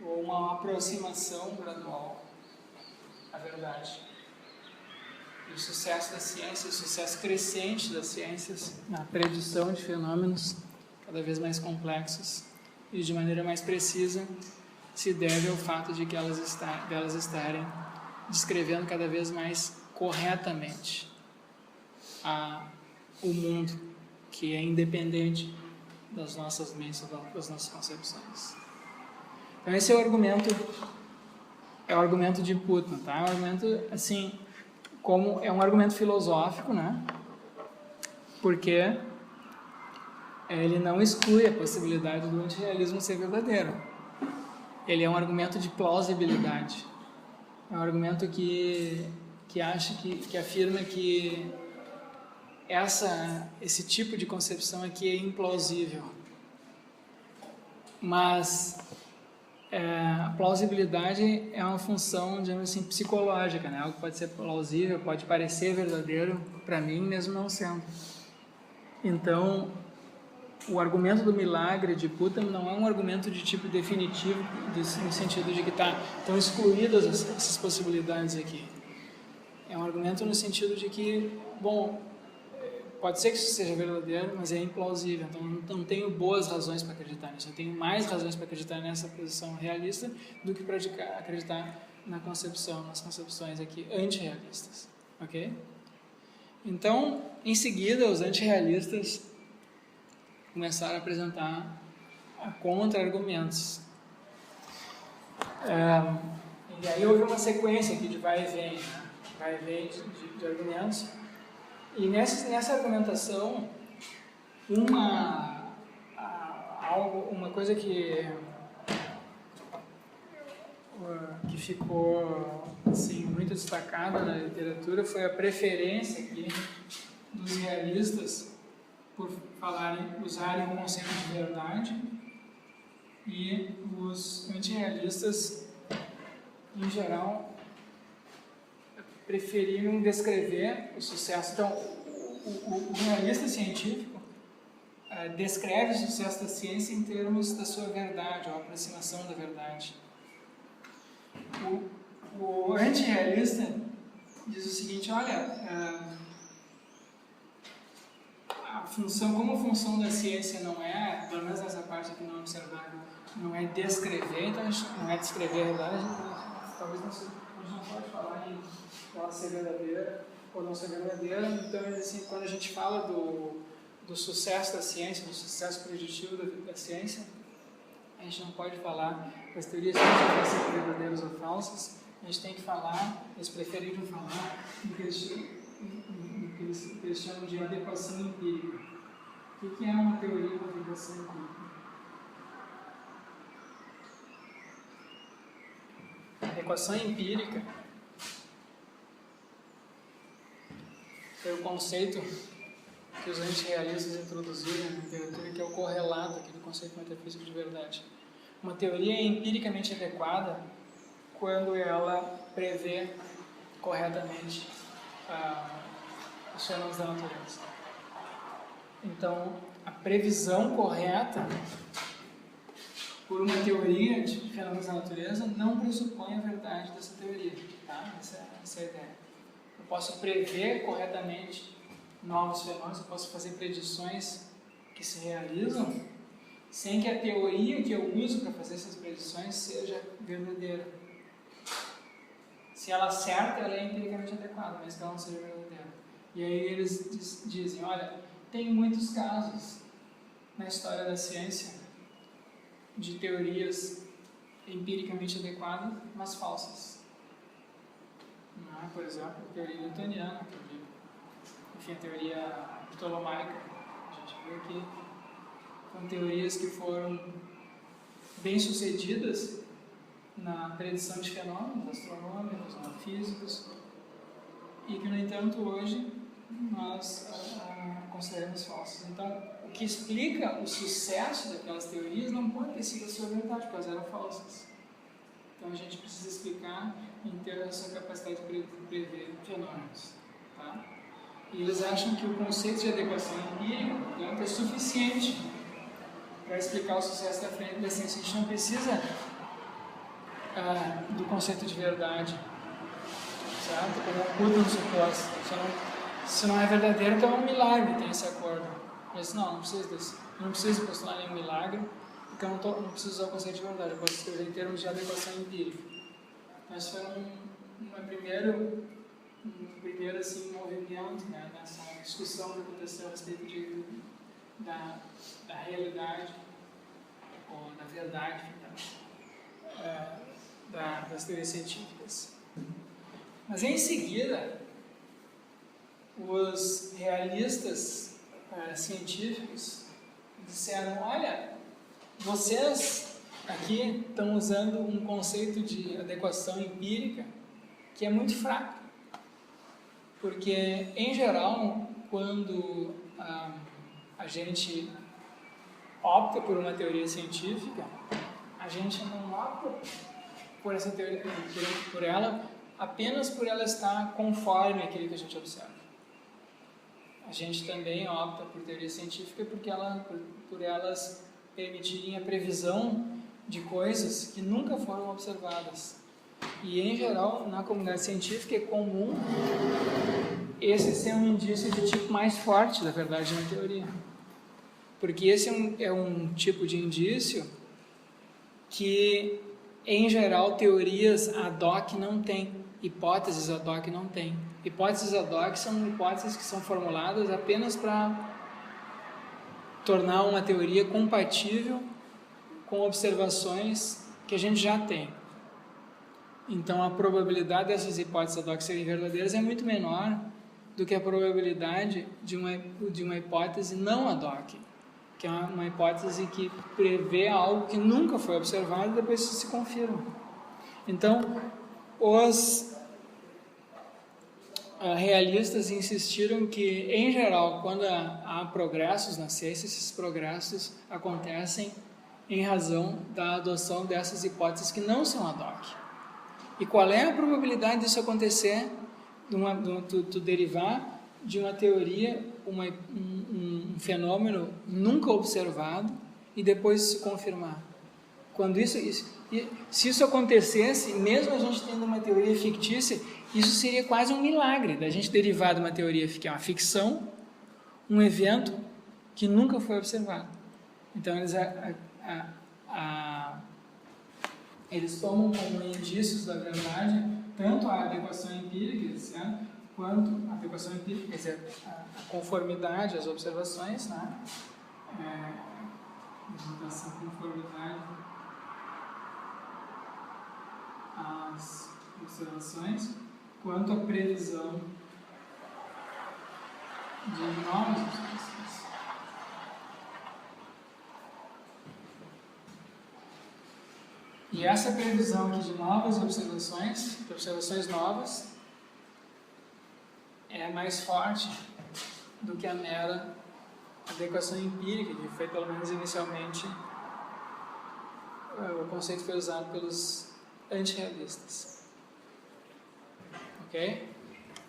Ou uma aproximação gradual à verdade. E o sucesso da ciência, o sucesso crescente das ciências na predição de fenômenos cada vez mais complexos e de maneira mais precisa se deve ao fato de que delas estarem descrevendo cada vez mais corretamente o mundo, que é independente das nossas mentes, das nossas concepções. Então esse é o argumento de Putnam, tá? É um argumento assim, é um argumento filosófico, né? Porque ele não exclui a possibilidade do antirrealismo ser verdadeiro. Ele é um argumento de plausibilidade. É um argumento que afirma que esse tipo de concepção aqui é implausível. Mas a plausibilidade é uma função, digamos assim, psicológica, né? Algo que pode ser plausível, pode parecer verdadeiro para mim, mesmo não sendo. Então, o argumento do milagre de Putnam não é um argumento de tipo definitivo, no sentido de que estão excluídas essas possibilidades aqui. É um argumento no sentido de que, pode ser que isso seja verdadeiro, mas é implausível. Então, não tenho boas razões para acreditar nisso. Eu tenho mais razões para acreditar nessa posição realista do que para acreditar nas concepções aqui antirrealistas. Ok? Então, em seguida, os antirrealistas começaram a apresentar contra-argumentos. E aí houve uma sequência aqui de vai e vem, né? vai e vem de argumentos. E nessa argumentação, uma coisa que ficou assim, muito destacada na literatura foi a preferência aqui dos realistas por usarem o conceito de verdade, e os antirrealistas, em geral, preferiram descrever o sucesso. Então, o realista científico descreve o sucesso da ciência em termos da sua verdade, ou aproximação da verdade. O antirrealista diz o seguinte: olha, como a função da ciência não é, pelo menos nessa parte aqui não observada, não é descrever, então a gente não é descrever a verdade, talvez a gente não pode falar em ela ser verdadeira ou não ser verdadeira. Então, assim, quando a gente fala do sucesso da ciência, do sucesso preditivo da ciência, a gente não pode falar que as teorias científicas são verdadeiras ou falsas. A gente tem que falar, eles preferiram falar do que eles chamam de adequação empírica. O que é uma teoria de adequação empírica? A adequação empírica foi o conceito que os antirrealistas introduziram na literatura, que é o correlato aqui do conceito metafísico de verdade. Uma teoria é empiricamente adequada quando ela prevê corretamente os fenômenos da natureza. Então, a previsão correta por uma teoria de fenômenos da natureza não pressupõe a verdade dessa teoria. Tá? Essa é a ideia. Eu posso prever corretamente novos fenômenos, eu posso fazer predições que se realizam sem que a teoria que eu uso para fazer essas predições seja verdadeira. Se ela acerta, ela é empiricamente adequada, mas que ela não seja verdadeira. E aí eles dizem, olha, tem muitos casos na história da ciência de teorias empiricamente adequadas, mas falsas. Por exemplo, a teoria newtoniana, enfim, a teoria ptolomaica, a gente viu aqui, são teorias que foram bem sucedidas na predição de fenômenos astronômicos, físicos, e que, no entanto, hoje nós consideramos falsas. Então, o que explica o sucesso daquelas teorias não pode ter sido a sua verdade, porque elas eram falsas. Então, a gente precisa explicar em termos da sua capacidade de prever fenômenos. Tá? E eles acham que o conceito de adequação empírica, portanto, é suficiente para explicar o sucesso da ciência. A gente não precisa do conceito de verdade, certo? Como oculta no suposto. Se não é verdadeiro, então é um milagre, tem esse acordo. Mas não precisa disso. Eu não preciso postular nenhum milagre, porque eu não preciso usar o conceito de verdade. Eu posso escrever em termos de adequação empírica. Mas foi um primeiro assim, movimento, né, nessa discussão que aconteceu a respeito da realidade, ou da verdade, das teorias científicas. Mas em seguida, os realistas científicos disseram, olha, vocês aqui estão usando um conceito de adequação empírica que é muito fraco, porque, em geral, quando a gente opta por uma teoria científica, a gente não opta por essa teoria, por ela, apenas por ela estar conforme aquilo que a gente observa. A gente também opta por teoria científica por elas permitirem a previsão de coisas que nunca foram observadas. E, em geral, na comunidade científica é comum esse ser um indício de tipo mais forte da verdade na teoria. Porque esse é um tipo de indício que, em geral, teorias ad hoc não têm, hipóteses ad hoc não têm. Hipóteses ad hoc são hipóteses que são formuladas apenas para tornar uma teoria compatível com observações que a gente já tem. Então, a probabilidade dessas hipóteses ad hoc serem verdadeiras é muito menor do que a probabilidade de uma hipótese não ad hoc, que é uma hipótese que prevê algo que nunca foi observado e depois se confirma. Então, os realistas insistiram que, em geral, quando há progressos na ciência, esses progressos acontecem em razão da adoção dessas hipóteses que não são ad hoc. E qual é a probabilidade disso acontecer, de derivar de uma teoria, um fenômeno nunca observado e depois se confirmar? Se isso acontecesse, mesmo a gente tendo uma teoria fictícia, isso seria quase um milagre da gente derivar de uma teoria que é uma ficção, um evento que nunca foi observado. Então, eles tomam como indícios da verdade tanto a adequação empírica, certo? Quanto a adequação empírica, quer dizer, a conformidade às observações, né? Essa conformidade às observações, quanto a previsão de novas observações. E essa previsão aqui de novas observações, de observações novas, é mais forte do que a mera adequação empírica, que foi, pelo menos inicialmente, o conceito que foi usado pelos antirrealistas. Ok?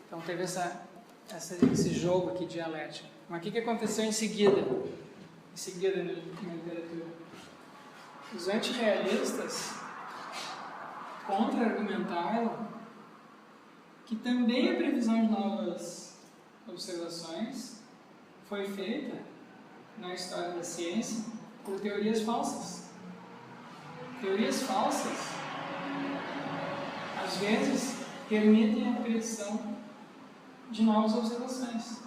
Então teve esse jogo aqui dialético. Mas o que aconteceu em seguida? Em seguida na literatura? Os antirrealistas contra-argumentaram que também a previsão de novas observações foi feita na história da ciência por teorias falsas. Teorias falsas, às vezes, permitem a predição de novas observações.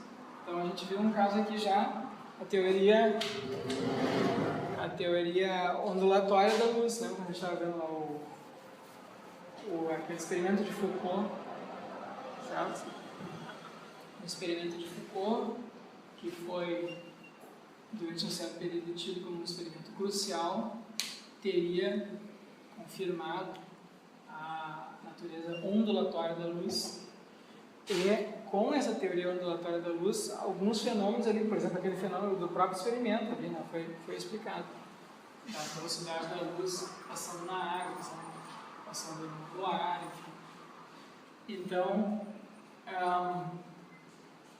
Então, a gente viu um caso aqui já, a teoria ondulatória da luz, né? A gente estava vendo lá aquele experimento de Foucault, certo? Um experimento de Foucault que foi, durante um certo período, tido como um experimento crucial, teria confirmado a natureza ondulatória da luz. E com essa teoria ondulatória da luz, alguns fenômenos ali, por exemplo, aquele fenômeno do próprio experimento ali, né, foi explicado. A velocidade da luz passando na água, passando no ar, enfim. Então,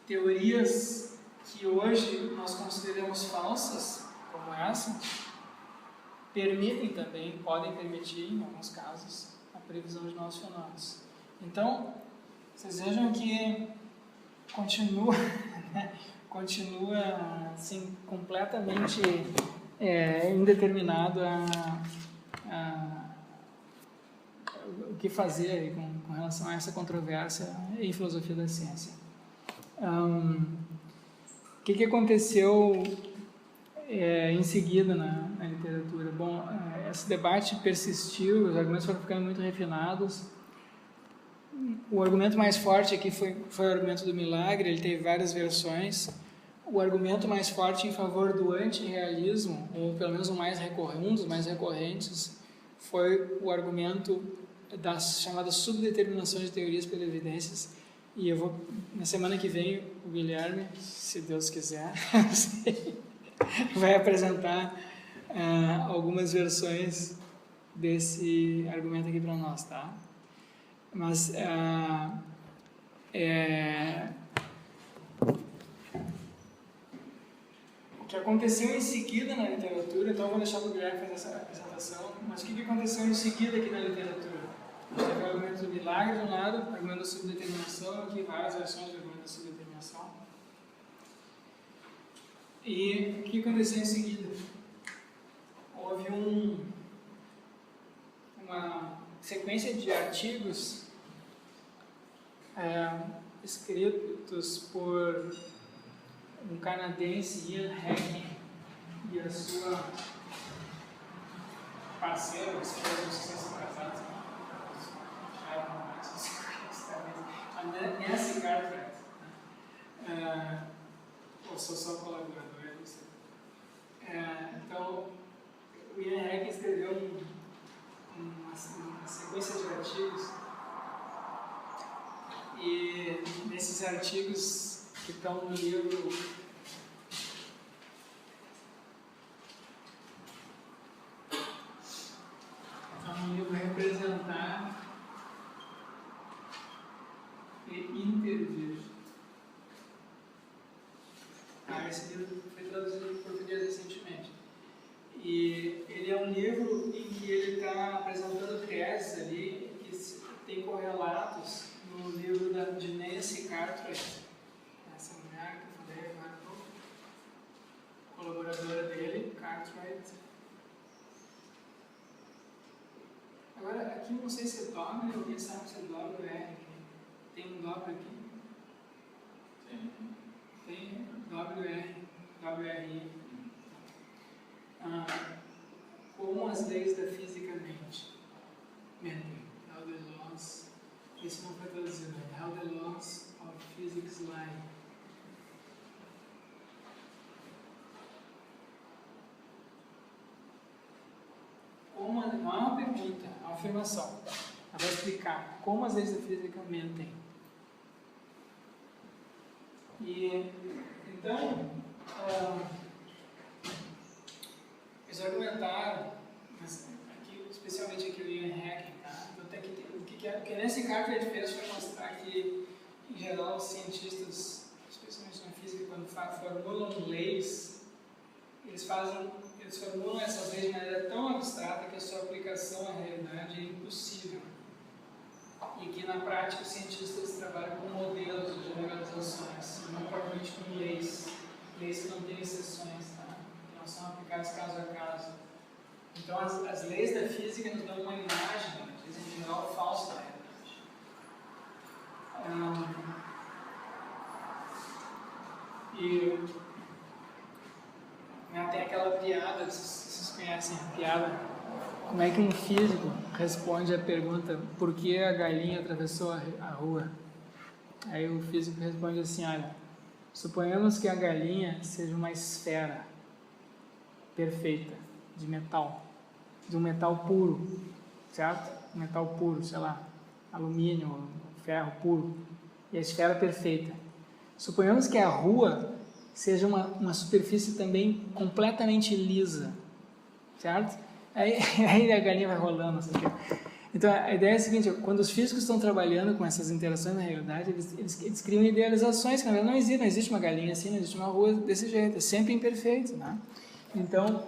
teorias que hoje nós consideramos falsas, como essa, podem permitir, em alguns casos, a previsão de novos fenômenos. Então, vocês vejam que continua assim, completamente indeterminado o que fazer aí com relação a essa controvérsia em filosofia da ciência. O que aconteceu em seguida na literatura? Bom, esse debate persistiu, os argumentos foram ficando muito refinados. O argumento mais forte aqui foi o argumento do milagre, ele teve várias versões. O argumento mais forte em favor do antirrealismo, ou pelo menos um dos mais recorrentes, foi o argumento das chamadas subdeterminações de teorias pelas evidências. E eu vou, na semana que vem, o Guilherme, se Deus quiser, vai apresentar algumas versões desse argumento aqui para nós, tá? Mas o que aconteceu em seguida na literatura, então eu vou deixar para o Guilherme fazer essa apresentação, mas o que aconteceu em seguida aqui na literatura? Teve o argumento do milagre de um lado, o argumento da subdeterminação, aqui várias versões do argumento da subdeterminação. E o que aconteceu em seguida? Houve uma sequência de artigos escritos por um canadense, Ian Hacking, e a sua parceira, esposa, não sei se são casados, Nancy Cartwright. Eu sou só colaborador. Então, o Ian Hacking escreveu uma sequência de artigos, e nesses artigos que estão no livro Representar e Intervir. Esse livro foi traduzido em português recentemente. E ele é um livro em que ele está apresentando teses ali que tem correlatos no livro de Nancy Cartwright, essa mulher que eu falei agora há pouco, colaboradora dele, Cartwright. Agora, aqui não sei se é W, alguém sabe se é W R aqui. Tem um W aqui? Tem WRI. Como as leis da física mentem. How the laws, isso não foi traduzido, né? How the laws of physics lie. Não é uma pergunta, é uma afirmação. Ela vai explicar como as leis da física mentem. E, então, eles argumentaram, mas aqui, especialmente aqui o Ian Hacking, tá? Então, o que nesse Cartwright fez foi mostrar que, em geral, os cientistas, especialmente na física, quando formulam leis, eles formulam essas leis de maneira tão abstrata que a sua aplicação à realidade é impossível. E que na prática os cientistas trabalham com modelos de generalizações, não propriamente com leis que não têm exceções, tá? Que não são aplicadas caso a caso. Então as leis da física nos dão uma imagem, mas em geral falsa da realidade. Tem aquela piada, vocês conhecem a piada? Como é que um físico responde à pergunta por que a galinha atravessou a rua? Aí o físico responde assim, olha, suponhamos que a galinha seja uma esfera perfeita, de um metal puro, certo? Um metal puro, sei lá, alumínio, ferro puro, e a esfera perfeita. Suponhamos que a rua seja uma superfície também completamente lisa, certo? Aí a galinha vai rolando, sabe? Então a ideia é a seguinte, quando os físicos estão trabalhando com essas interações na realidade, eles criam idealizações que na verdade não existe uma galinha assim, não existe uma rua desse jeito, é sempre imperfeito, né? Então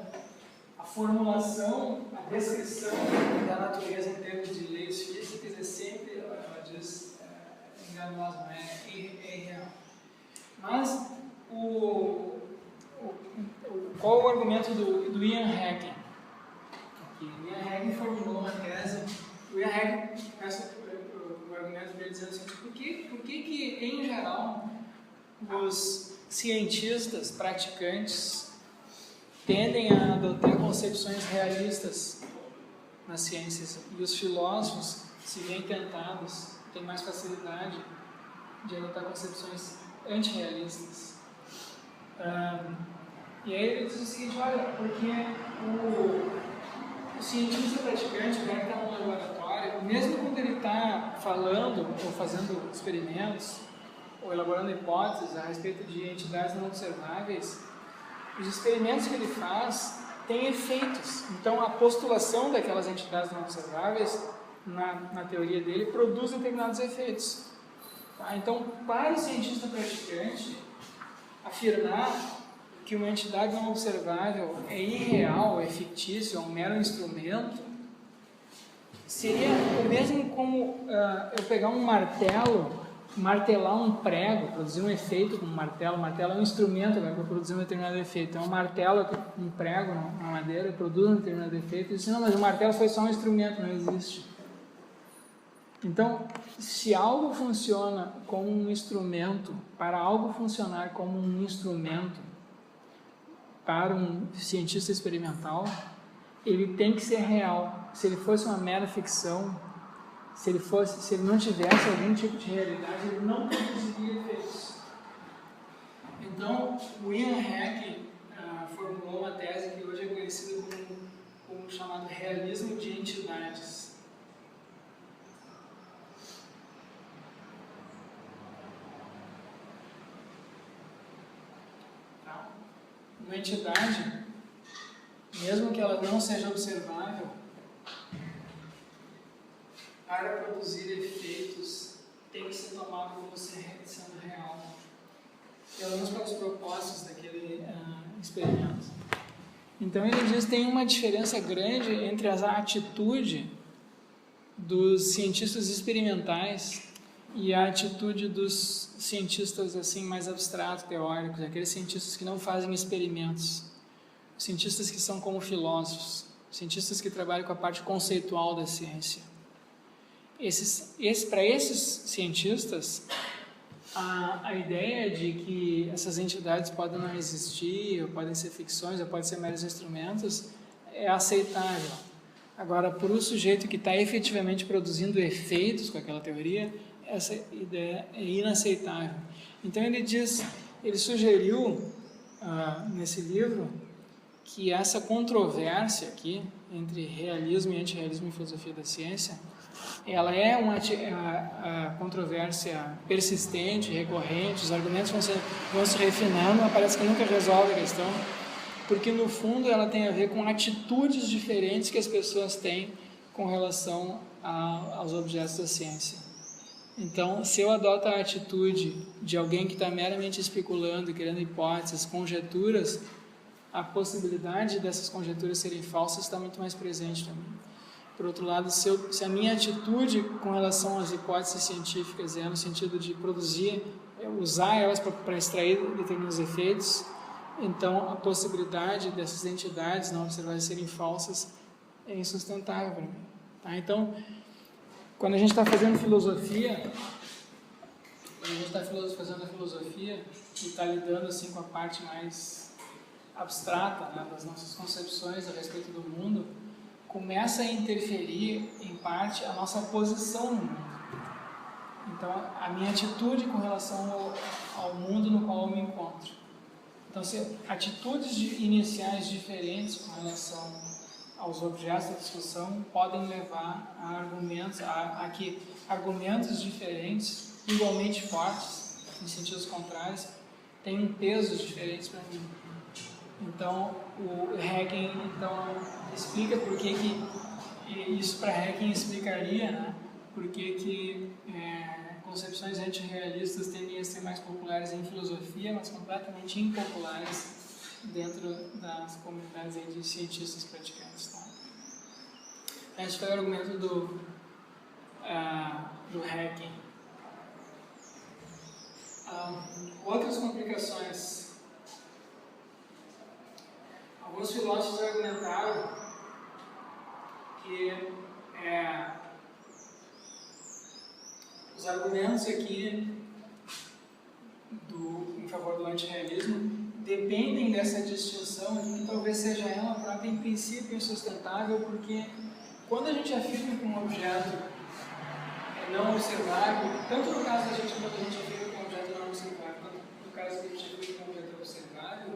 a formulação, a descrição da natureza em termos de leis físicas é sempre, ela diz, enganosa, não é irreal. Mas qual é o argumento do Ian Hacking? O Ian Hacking formulou uma tese. O Ian Hacking começa o argumento dele dizendo assim: por que em geral os cientistas praticantes tendem a adotar concepções realistas nas ciências e os filósofos, se veem tentados, têm mais facilidade de adotar concepções antirrealistas? E aí ele diz o seguinte, olha, porque o cientista praticante, o cara que está no laboratório, mesmo quando ele está falando ou fazendo experimentos ou elaborando hipóteses a respeito de entidades não observáveis, os experimentos que ele faz têm efeitos. Então a postulação daquelas entidades não observáveis, na teoria dele, produz determinados efeitos. Tá? Então, para o cientista praticante, afirmar que uma entidade não observável é irreal, é fictício, é um mero instrumento, seria o mesmo como eu pegar um martelo, martelar um prego, produzir um efeito com um martelo. O martelo é um instrumento para produzir um determinado efeito. Então, um martelo, um prego na madeira, produz um determinado efeito. E diz, não, mas o martelo foi só um instrumento, não existe. Então, se algo funciona como um instrumento, para algo funcionar como um instrumento para um cientista experimental, ele tem que ser real. Se ele fosse uma mera ficção, se ele não tivesse algum tipo de realidade, ele não produziria efeitos. Então, o Ian Hacking formulou uma tese que hoje é conhecida como o chamado realismo de entidades. Tá? Uma entidade, mesmo que ela não seja observável, para produzir efeitos, tem que ser tomado como sendo real, pelo menos para os propósitos daquele experimento. Então ele diz que tem uma diferença grande entre a atitude dos cientistas experimentais e a atitude dos cientistas assim mais abstratos, teóricos, aqueles cientistas que não fazem experimentos, cientistas que são como filósofos, cientistas que trabalham com a parte conceitual da ciência. Para esses cientistas, a ideia de que essas entidades podem não existir, ou podem ser ficções, ou podem ser meros instrumentos, é aceitável. Agora, para o sujeito que está efetivamente produzindo efeitos com aquela teoria, essa ideia é inaceitável. Então ele sugeriu nesse livro que essa controvérsia aqui entre realismo e antirrealismo em filosofia da ciência, ela é uma controvérsia persistente, recorrente, os argumentos vão se refinando, mas parece que nunca resolve a questão, porque no fundo ela tem a ver com atitudes diferentes que as pessoas têm com relação aos objetos da ciência. Então, se eu adoto a atitude de alguém que está meramente especulando, criando hipóteses, conjecturas, a possibilidade dessas conjecturas serem falsas está muito mais presente também. Por outro lado, se a minha atitude com relação às hipóteses científicas é no sentido de produzir, usar elas para extrair determinados efeitos, então a possibilidade dessas entidades não observadas serem falsas é insustentável para mim. Tá? Então, quando a gente está fazendo filosofia, e está lidando assim com a parte mais abstrata, né, das nossas concepções a respeito do mundo, começa a interferir, em parte, a nossa posição no mundo. Então, a minha atitude com relação ao mundo no qual eu me encontro. Então, atitudes iniciais diferentes com relação aos objetos da discussão podem levar a que argumentos diferentes, igualmente fortes, em sentidos contrários, tenham pesos diferentes para mim. Então, o Hacking explica por que isso para Hacking explicaria, né, por que concepções antirrealistas tendem a ser mais populares em filosofia, mas completamente impopulares dentro das comunidades de cientistas praticantes. Tá? Esse foi o argumento do Hacking. Outras complicações. Alguns filósofos argumentaram que os argumentos aqui em favor do antirrealismo dependem dessa distinção, que talvez seja ela própria em princípio insustentável, porque quando a gente afirma que um objeto é não observável, tanto no caso da gente quando a gente afirma que um objeto é não observável, quanto no caso que a gente afirma que um objeto é observável,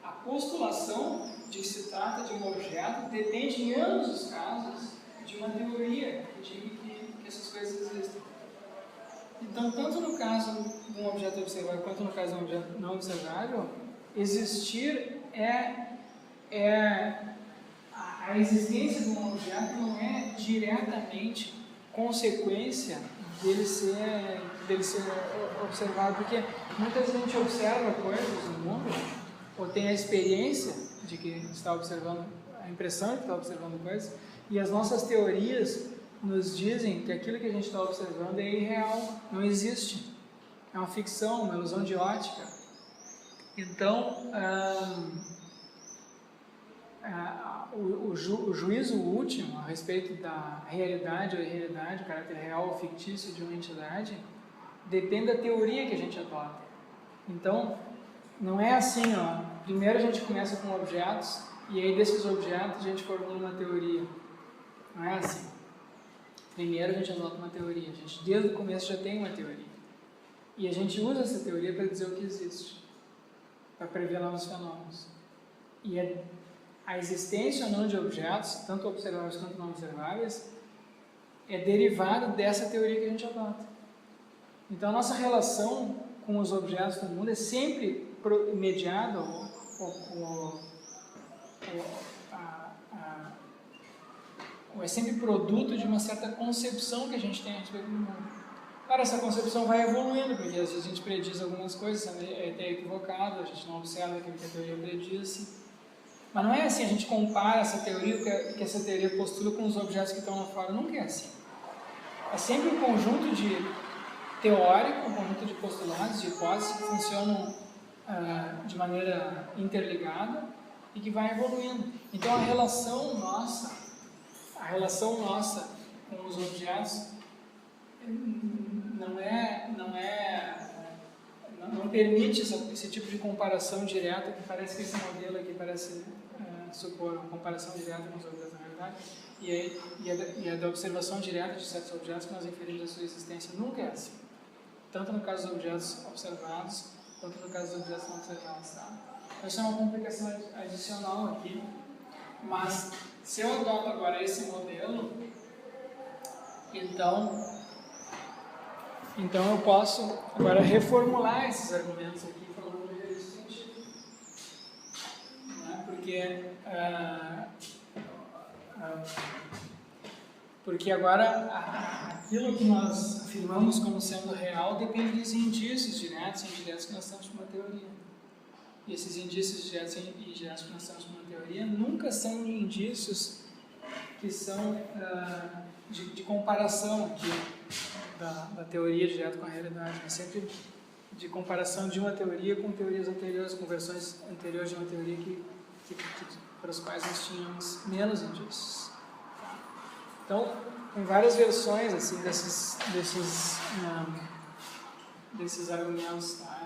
a postulação de que se trata de um objeto depende, em ambos os casos, de uma teoria que diga que essas coisas existem. Então, tanto no caso de um objeto observável quanto no caso de um objeto não observável, existir a existência de um objeto não é diretamente consequência dele ser observado, porque muitas vezes a gente observa coisas no mundo, ou tem a experiência de que está observando, a impressão de que está observando coisas, e as nossas teorias nos dizem que aquilo que a gente está observando é irreal, não existe, é uma ficção, uma ilusão de ótica. Então, o juízo último a respeito da realidade ou irrealidade, o caráter real ou fictício de uma entidade, depende da teoria que a gente adota. Então, não é assim, primeiro a gente começa com objetos e aí desses objetos a gente formula uma teoria. Não é assim. Primeiro a gente adota uma teoria, a gente desde o começo já tem uma teoria. E a gente usa essa teoria para dizer o que existe, para prever novos fenômenos. E a existência ou não de objetos, tanto observáveis quanto não observáveis, é derivada dessa teoria que a gente adota. Então a nossa relação com os objetos do mundo é sempre mediada ou é sempre produto de uma certa concepção que a gente tem a respeito do mundo. Claro, essa concepção vai evoluindo, porque às vezes a gente prediz algumas coisas, é até equivocado, a gente não observa aquilo que a teoria predisse. Mas não é assim, a gente compara essa teoria, que essa teoria postula com os objetos que estão lá fora, nunca é assim. É sempre um conjunto de teórico, um conjunto de postulados, de hipóteses que funcionam de maneira interligada e que vai evoluindo. Então a relação nossa com os objetos não permite esse tipo de comparação direta, que parece que esse modelo aqui parece supor uma comparação direta com os objetos na realidade, e a da observação direta de certos objetos que nós inferimos a sua existência nunca é assim. Tanto no caso dos objetos observados, quanto no caso dos objetos não observados. Tá? Então, isso é uma complicação adicional aqui, mas se eu adoto agora esse modelo, então eu posso agora reformular esses argumentos aqui falando de esse sentido. Né? Porque agora aquilo que nós afirmamos como sendo real depende dos indícios diretos e indiretos que nós temos para uma teoria. E esses indícios diretos e indiretos que nós temos para uma teoria nunca são indícios que são de comparação aqui da teoria direta com a realidade, mas sempre de comparação de uma teoria com teorias anteriores, com versões anteriores de uma teoria para as quais nós tínhamos menos indícios. Então, tem várias versões assim, desses argumentos, tá?